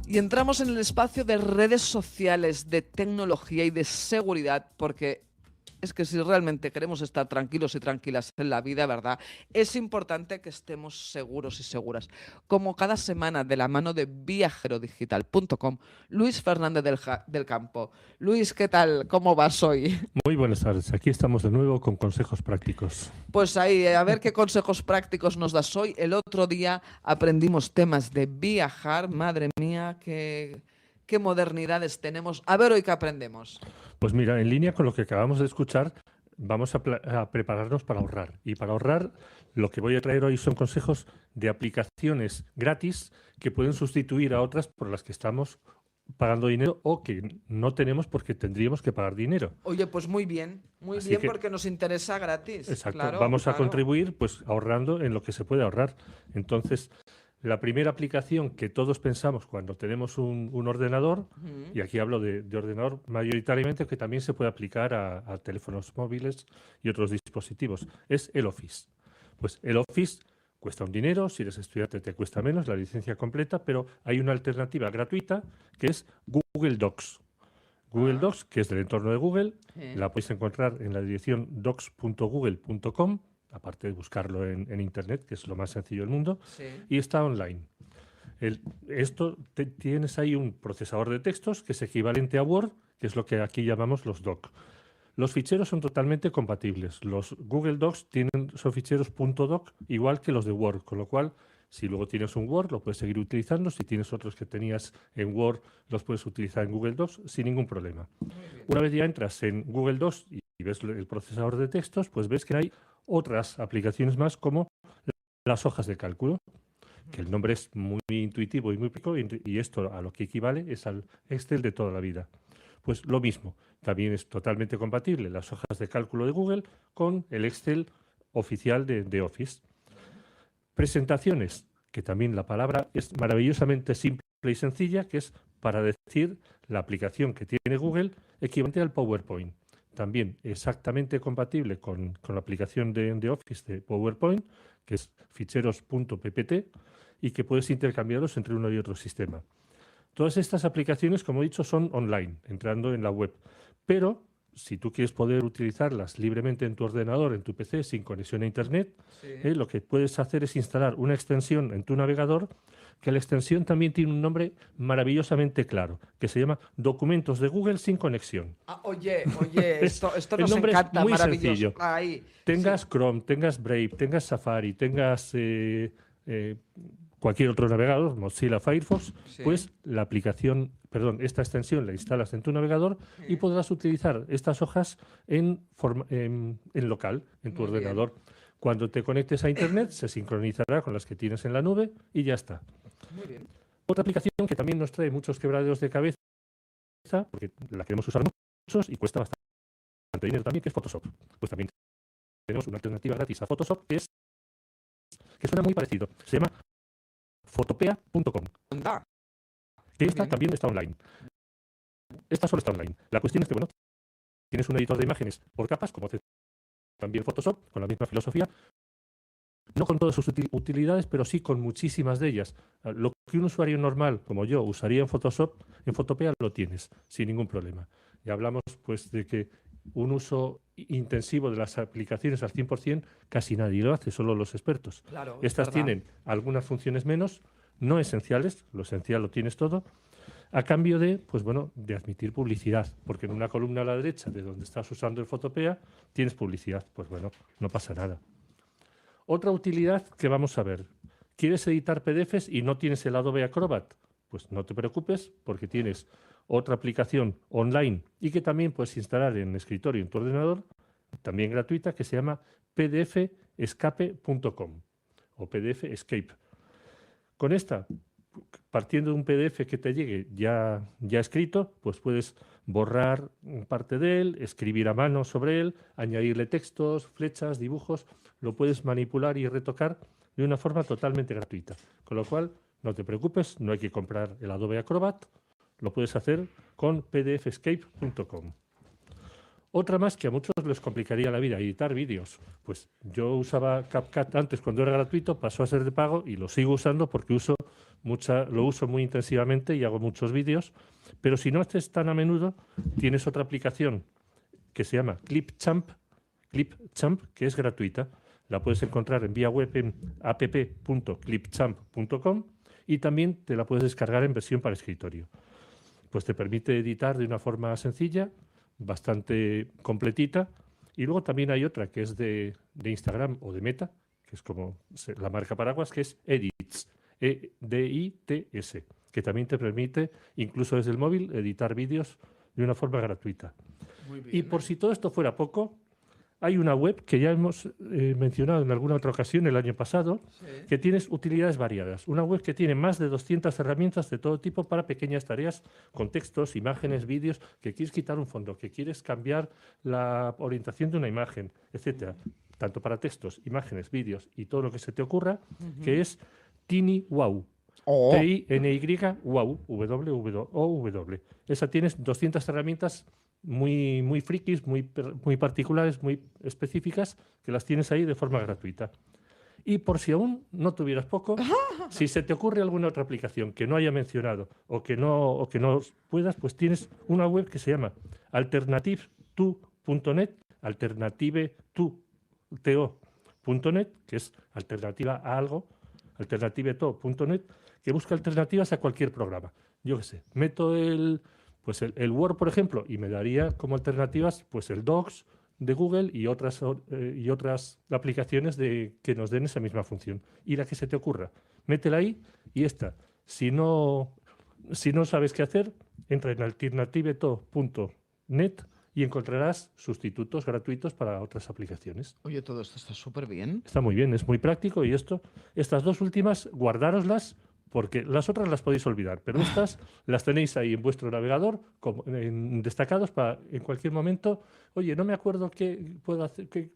Y entramos en el espacio de redes sociales, de tecnología y de seguridad, porque es que si realmente queremos estar tranquilos y tranquilas en la vida, ¿verdad? Es importante que estemos seguros y seguras. Como cada semana, de la mano de viajerodigital.com, Luis Fernández del Campo. Luis, ¿qué tal? ¿Cómo vas hoy? Muy buenas tardes. Aquí estamos de nuevo con consejos prácticos. Pues ahí, a ver qué consejos prácticos nos das hoy. El otro día aprendimos temas de viajar. Madre mía, qué modernidades tenemos. A ver hoy qué aprendemos. Pues mira, en línea con lo que acabamos de escuchar, vamos a prepararnos para ahorrar. Y para ahorrar, lo que voy a traer hoy son consejos de aplicaciones gratis que pueden sustituir a otras por las que estamos pagando dinero o que no tenemos porque tendríamos que pagar dinero. Oye, pues muy bien, porque nos interesa gratis. Exacto, Claro, vamos a claro. contribuir pues ahorrando en lo que se puede ahorrar. Entonces, la primera aplicación que todos pensamos cuando tenemos un ordenador, Ujú. y aquí hablo de ordenador mayoritariamente, que también se puede aplicar a teléfonos móviles y otros dispositivos, es el Office. Pues el Office cuesta un dinero, si eres estudiante te cuesta menos, la licencia completa, pero hay una alternativa gratuita que es Google Docs. Google Docs, que es del entorno de Google, la podéis encontrar en la dirección docs.google.com, aparte de buscarlo en Internet, que es lo más sencillo del mundo, Sí. y está online. Tienes ahí un procesador de textos que es equivalente a Word, que es lo que aquí llamamos los docs. Los ficheros son totalmente compatibles. Los Google Docs son ficheros .doc igual que los de Word, con lo cual, si luego tienes un Word, lo puedes seguir utilizando. Si tienes otros que tenías en Word, los puedes utilizar en Google Docs sin ningún problema. Una vez ya entras en Google Docs y ves el procesador de textos, pues ves que hay otras aplicaciones más como las hojas de cálculo, que el nombre es muy intuitivo y muy pico, y esto a lo que equivale es al Excel de toda la vida. Pues lo mismo, también es totalmente compatible las hojas de cálculo de Google con el Excel oficial de Office. Presentaciones, que también la palabra es maravillosamente simple y sencilla, que es para decir la aplicación que tiene Google equivalente al PowerPoint. También exactamente compatible con la aplicación de Office de PowerPoint, que es ficheros.ppt, y que puedes intercambiarlos entre uno y otro sistema. Todas estas aplicaciones, como he dicho, son online, entrando en la web. Pero si tú quieres poder utilizarlas libremente en tu ordenador, en tu PC, sin conexión a Internet, lo que puedes hacer es instalar una extensión en tu navegador, que la extensión también tiene un nombre maravillosamente claro, que se llama Documentos de Google sin conexión. Oye, esto El nos nombre encanta, es muy maravilloso. sencillo. Ahí, Tengas Chrome, tengas Brave, tengas Safari, tengas cualquier otro navegador, Mozilla Firefox, pues esta extensión la instalas en tu navegador y podrás utilizar estas hojas en local, en tu ordenador. Cuando te conectes a Internet, se sincronizará con las que tienes en la nube y ya está. Muy bien. Otra aplicación que también nos trae muchos quebraderos de cabeza, porque la queremos usar muchos y cuesta bastante dinero también, que es Photoshop. Pues también tenemos una alternativa gratis a Photoshop que suena muy parecido. Se llama Photopea.com. Que esta también está online. Esta solo está online. La cuestión es que, tienes un editor de imágenes por capas, como hace también Photoshop, con la misma filosofía. No con todas sus utilidades, pero sí con muchísimas de ellas. Lo que un usuario normal, como yo, usaría en Photoshop, en Photopea lo tienes, sin ningún problema. Y hablamos, pues, de que un uso intensivo de las aplicaciones al 100%, casi nadie lo hace, solo los expertos. Claro, estas tienen algunas funciones menos, no esenciales, lo esencial lo tienes todo, a cambio de admitir publicidad, porque en una columna a la derecha de donde estás usando el Photopea tienes publicidad. Pues no pasa nada. Otra utilidad que vamos a ver. ¿Quieres editar PDFs y no tienes el Adobe Acrobat? Pues no te preocupes, porque tienes otra aplicación online y que también puedes instalar en escritorio en tu ordenador, también gratuita, que se llama pdfescape.com o PDF Escape. Con esta, partiendo de un PDF que te llegue ya escrito, pues puedes borrar parte de él, escribir a mano sobre él, añadirle textos, flechas, dibujos, lo puedes manipular y retocar de una forma totalmente gratuita. Con lo cual, no te preocupes, no hay que comprar el Adobe Acrobat, lo puedes hacer con pdfescape.com. Otra más que a muchos les complicaría la vida, editar vídeos. Pues yo usaba CapCut antes cuando era gratuito, pasó a ser de pago y lo sigo usando porque lo uso muy intensivamente y hago muchos vídeos. Pero si no haces tan a menudo, tienes otra aplicación que se llama Clipchamp, que es gratuita. La puedes encontrar en vía web en app.clipchamp.com y también te la puedes descargar en versión para escritorio. Pues te permite editar de una forma sencilla, bastante completita. Y luego también hay otra que es de Instagram o de Meta, que es como la marca paraguas, que es Edits, E-D-I-T-S, que también te permite, incluso desde el móvil, editar vídeos de una forma gratuita. Muy bien. Y por si todo esto fuera poco, hay una web que ya hemos mencionado en alguna otra ocasión el año pasado, que tiene utilidades variadas. Una web que tiene más de 200 herramientas de todo tipo para pequeñas tareas con textos, imágenes, vídeos, que quieres quitar un fondo, que quieres cambiar la orientación de una imagen, etcétera. Tanto para textos, imágenes, vídeos y todo lo que se te ocurra, que es TinyWow. Oh. TINY WOW, W-O-W. Esa tienes 200 herramientas muy frikis, muy particulares, muy específicas, que las tienes ahí de forma gratuita. Y por si aún no tuvieras poco, si se te ocurre alguna otra aplicación que no haya mencionado o que no puedas, pues tienes una web que se llama alternative2.net, alternative2.net, que es alternativa a algo, alternative2.net, que busca alternativas a cualquier programa. Yo qué sé, meto el Word, por ejemplo, y me daría como alternativas pues el Docs de Google y otras aplicaciones que nos den esa misma función. Y la que se te ocurra, métela ahí y esta. Si no sabes qué hacer, entra en alternative2.net y encontrarás sustitutos gratuitos para otras aplicaciones. Oye, todo esto está súper bien. Está muy bien, es muy práctico y estas dos últimas, guardároslas porque las otras las podéis olvidar, pero estas las tenéis ahí en vuestro navegador destacados para en cualquier momento. Oye, no me acuerdo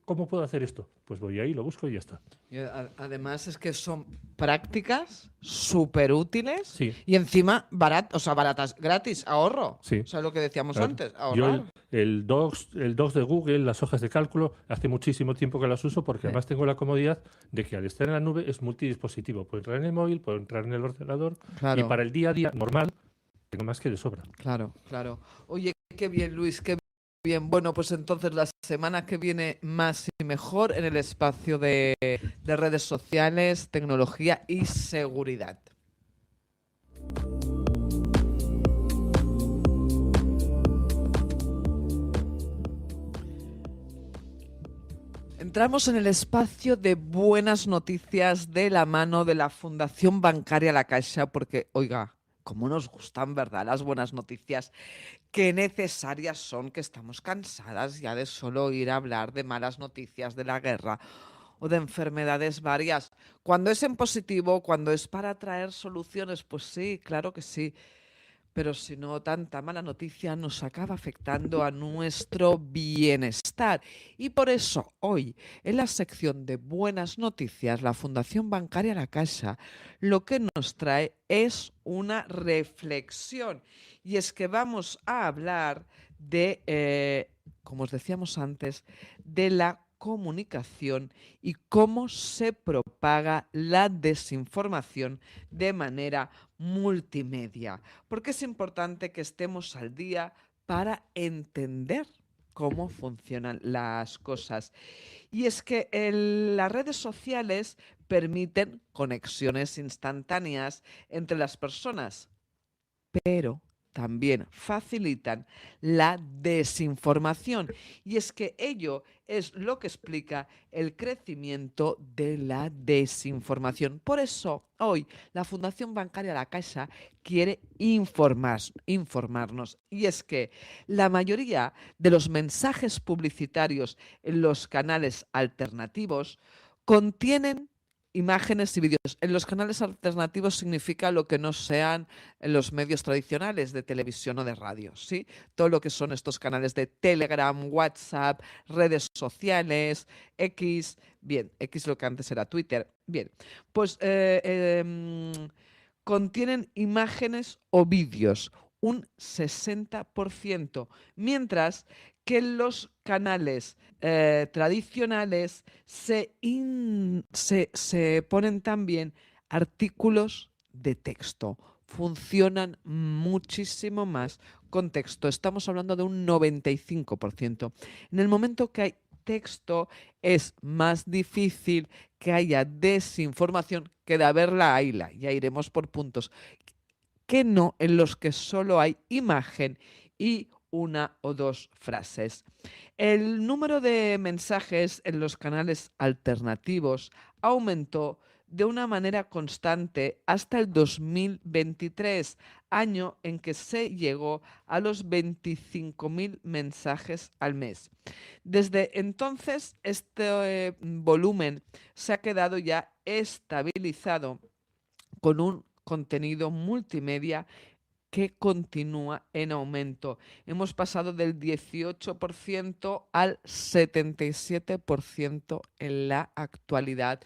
cómo puedo hacer esto. Pues voy ahí, lo busco y ya está. Y además es que son prácticas, súper útiles Sí. y encima baratas, gratis, ahorro. Sí. O sea, lo que decíamos Claro. antes, Yo ahorrar. el Docs de Google, las hojas de cálculo, hace muchísimo tiempo que las uso porque además tengo la comodidad de que al estar en la nube es multidispositivo. Puedo entrar en el móvil, puedo entrar en el ordenador Claro. y para el día a día normal tengo más que de sobra. Claro, claro. Oye, qué bien, Luis, qué bien. Bueno, pues entonces la semana que viene más y mejor en el espacio de redes sociales, tecnología y seguridad. Entramos en el espacio de buenas noticias de la mano de la Fundación Bancaria La Caixa, porque, oiga, cómo nos gustan, ¿verdad?, las buenas noticias. Qué necesarias son, que estamos cansadas ya de solo oír hablar de malas noticias de la guerra o de enfermedades varias. Cuando es en positivo, cuando es para traer soluciones, pues sí, claro que sí. Pero si no, tanta mala noticia nos acaba afectando a nuestro bienestar. Y por eso hoy, en la sección de buenas noticias, la Fundación Bancaria La Caixa lo que nos trae es una reflexión. Y es que vamos a hablar de, como os decíamos antes, de la comunicación y cómo se propaga la desinformación de manera multimedia. Porque es importante que estemos al día para entender cómo funcionan las cosas. Y es que las redes sociales permiten conexiones instantáneas entre las personas, pero también facilitan la desinformación. Y es que ello es lo que explica el crecimiento de la desinformación. Por eso, hoy, la Fundación Bancaria La Caixa quiere informarnos. Y es que la mayoría de los mensajes publicitarios en los canales alternativos contienen imágenes y vídeos. En los canales alternativos significa lo que no sean en los medios tradicionales de televisión o de radio, ¿sí? Todo lo que son estos canales de Telegram, WhatsApp, redes sociales, X, bien, X lo que antes era Twitter, bien, pues contienen imágenes o vídeos, un 60%, mientras que en los canales tradicionales se ponen también artículos de texto. Funcionan muchísimo más con texto. Estamos hablando de un 95%. En el momento que hay texto es más difícil que haya desinformación que de haberla hayla. Ya iremos por puntos. Que no en los que solo hay imagen y una o dos frases. El número de mensajes en los canales alternativos aumentó de una manera constante hasta el 2023, año en que se llegó a los 25.000 mensajes al mes. Desde entonces, este volumen se ha quedado ya estabilizado con un contenido multimedia que continúa en aumento. Hemos pasado del 18% al 77% en la actualidad,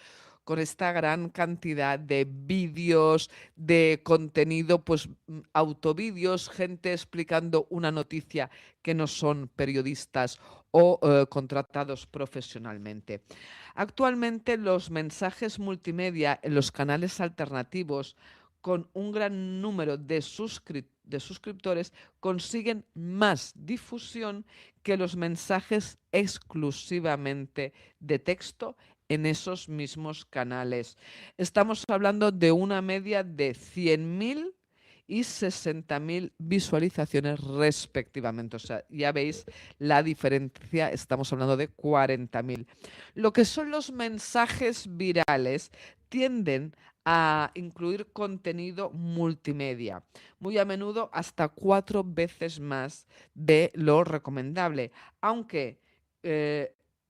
con esta gran cantidad de vídeos, de contenido, pues autovídeos, gente explicando una noticia que no son periodistas o contratados profesionalmente. Actualmente los mensajes multimedia en los canales alternativos con un gran número de suscriptores consiguen más difusión que los mensajes exclusivamente de texto en esos mismos canales. Estamos hablando de una media de 100.000 y 60.000 visualizaciones respectivamente. O sea, ya veis la diferencia, estamos hablando de 40.000. Lo que son los mensajes virales tienden a incluir contenido multimedia, muy a menudo hasta 4 veces más de lo recomendable, aunque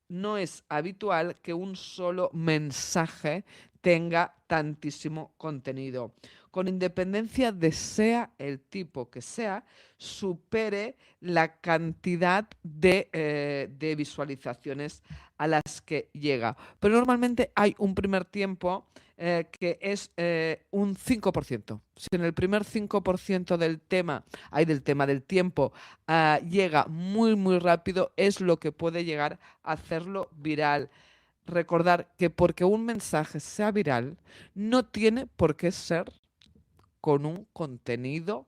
no es habitual que un solo mensaje tenga tantísimo contenido. Con independencia de sea el tipo que sea, supere la cantidad de visualizaciones a las que llega. Pero normalmente hay un primer tiempo que es un 5%. Si en el primer 5% del tiempo llega muy, muy rápido, es lo que puede llegar a hacerlo viral. Recordar que porque un mensaje sea viral, no tiene por qué ser con un contenido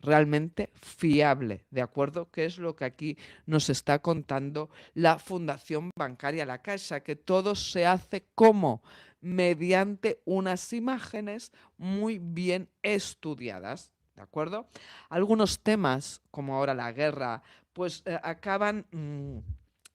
realmente fiable, ¿de acuerdo? Que es lo que aquí nos está contando la Fundación Bancaria La Caixa, que todo se hace como mediante unas imágenes muy bien estudiadas, ¿de acuerdo? Algunos temas, como ahora la guerra, pues acaban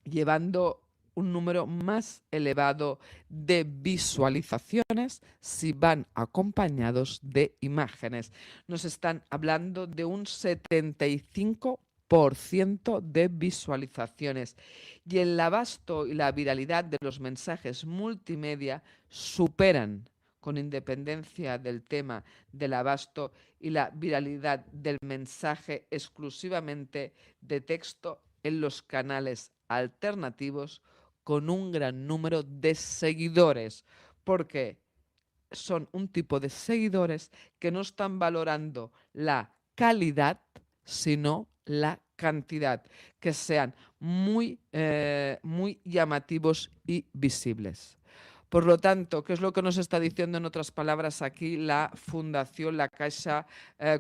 llevando un número más elevado de visualizaciones si van acompañados de imágenes. Nos están hablando de un 75% de visualizaciones. Y el abasto y la viralidad de los mensajes multimedia superan, con independencia del tema del abasto y la viralidad del mensaje exclusivamente de texto en los canales alternativos con un gran número de seguidores, porque son un tipo de seguidores que no están valorando la calidad, sino la cantidad, que sean muy llamativos y visibles. Por lo tanto, ¿qué es lo que nos está diciendo en otras palabras aquí la Fundación La Caixa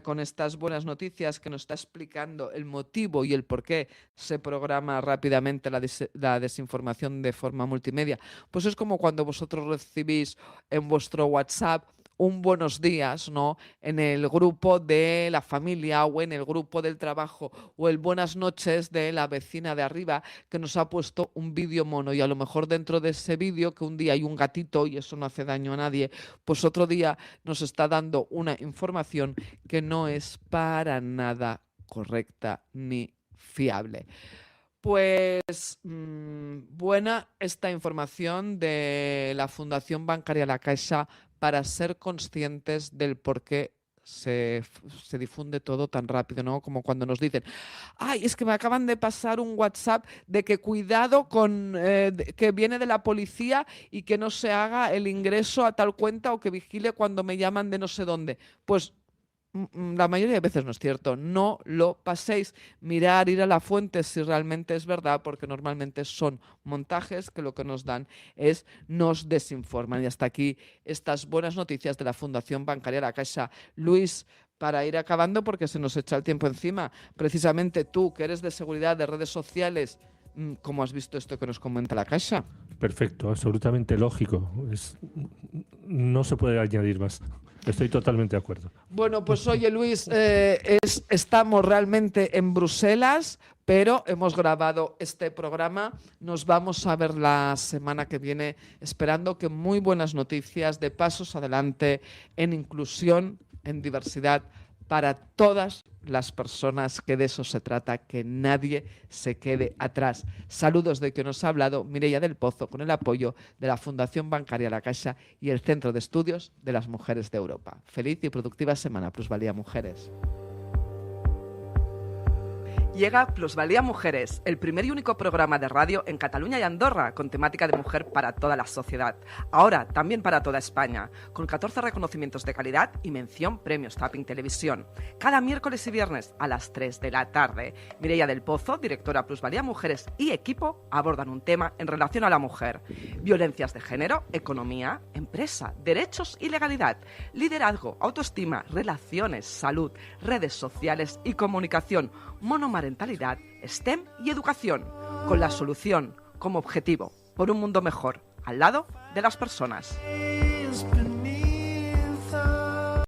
con estas buenas noticias, que nos está explicando el motivo y el por qué se programa rápidamente la desinformación de forma multimedia? Pues es como cuando vosotros recibís en vuestro WhatsApp un buenos días, ¿no? En el grupo de la familia o en el grupo del trabajo, o el buenas noches de la vecina de arriba que nos ha puesto un vídeo mono, y a lo mejor dentro de ese vídeo, que un día hay un gatito y eso no hace daño a nadie, pues otro día nos está dando una información que no es para nada correcta ni fiable. Pues buena esta información de la Fundación Bancaria La Caixa para ser conscientes del por qué se difunde todo tan rápido, ¿no? Como cuando nos dicen, ay, es que me acaban de pasar un WhatsApp de que cuidado con que viene de la policía y que no se haga el ingreso a tal cuenta, o que vigile cuando me llaman de no sé dónde. Pues la mayoría de veces no es cierto. No lo paséis. Mirar, ir a la fuente si realmente es verdad, porque normalmente son montajes que lo que nos dan es nos desinforman. Y hasta aquí estas buenas noticias de la Fundación Bancaria La Caixa. Luis, para ir acabando, porque se nos echa el tiempo encima, precisamente tú, que eres de seguridad de redes sociales, ¿cómo has visto esto que nos comenta La Caixa? Perfecto, absolutamente lógico. No se puede añadir más. Estoy totalmente de acuerdo. Bueno, pues oye Luis, estamos realmente en Bruselas pero hemos grabado este programa. Nos vamos a ver la semana que viene, esperando que muy buenas noticias de pasos adelante en inclusión, en diversidad, para todas las personas, que de eso se trata, que nadie se quede atrás. Saludos de quien nos ha hablado, Mireia del Pozo, con el apoyo de la Fundación Bancaria La Caixa y el Centro de Estudios de las Mujeres de Europa. Feliz y productiva semana, Plusvalía Mujeres. Llega Plusvalía Mujeres, el primer y único programa de radio en Cataluña y Andorra con temática de mujer para toda la sociedad. Ahora también para toda España, con 14 reconocimientos de calidad y mención Premios Tapping Televisión. Cada miércoles y viernes a las 3 de la tarde. Mireia del Pozo, directora Plusvalía Mujeres y equipo abordan un tema en relación a la mujer. Violencias de género, economía, empresa, derechos y legalidad. Liderazgo, autoestima, relaciones, salud, redes sociales y comunicación. Monomarentalidad, STEM y educación, con la solución como objetivo por un mundo mejor, al lado de las personas.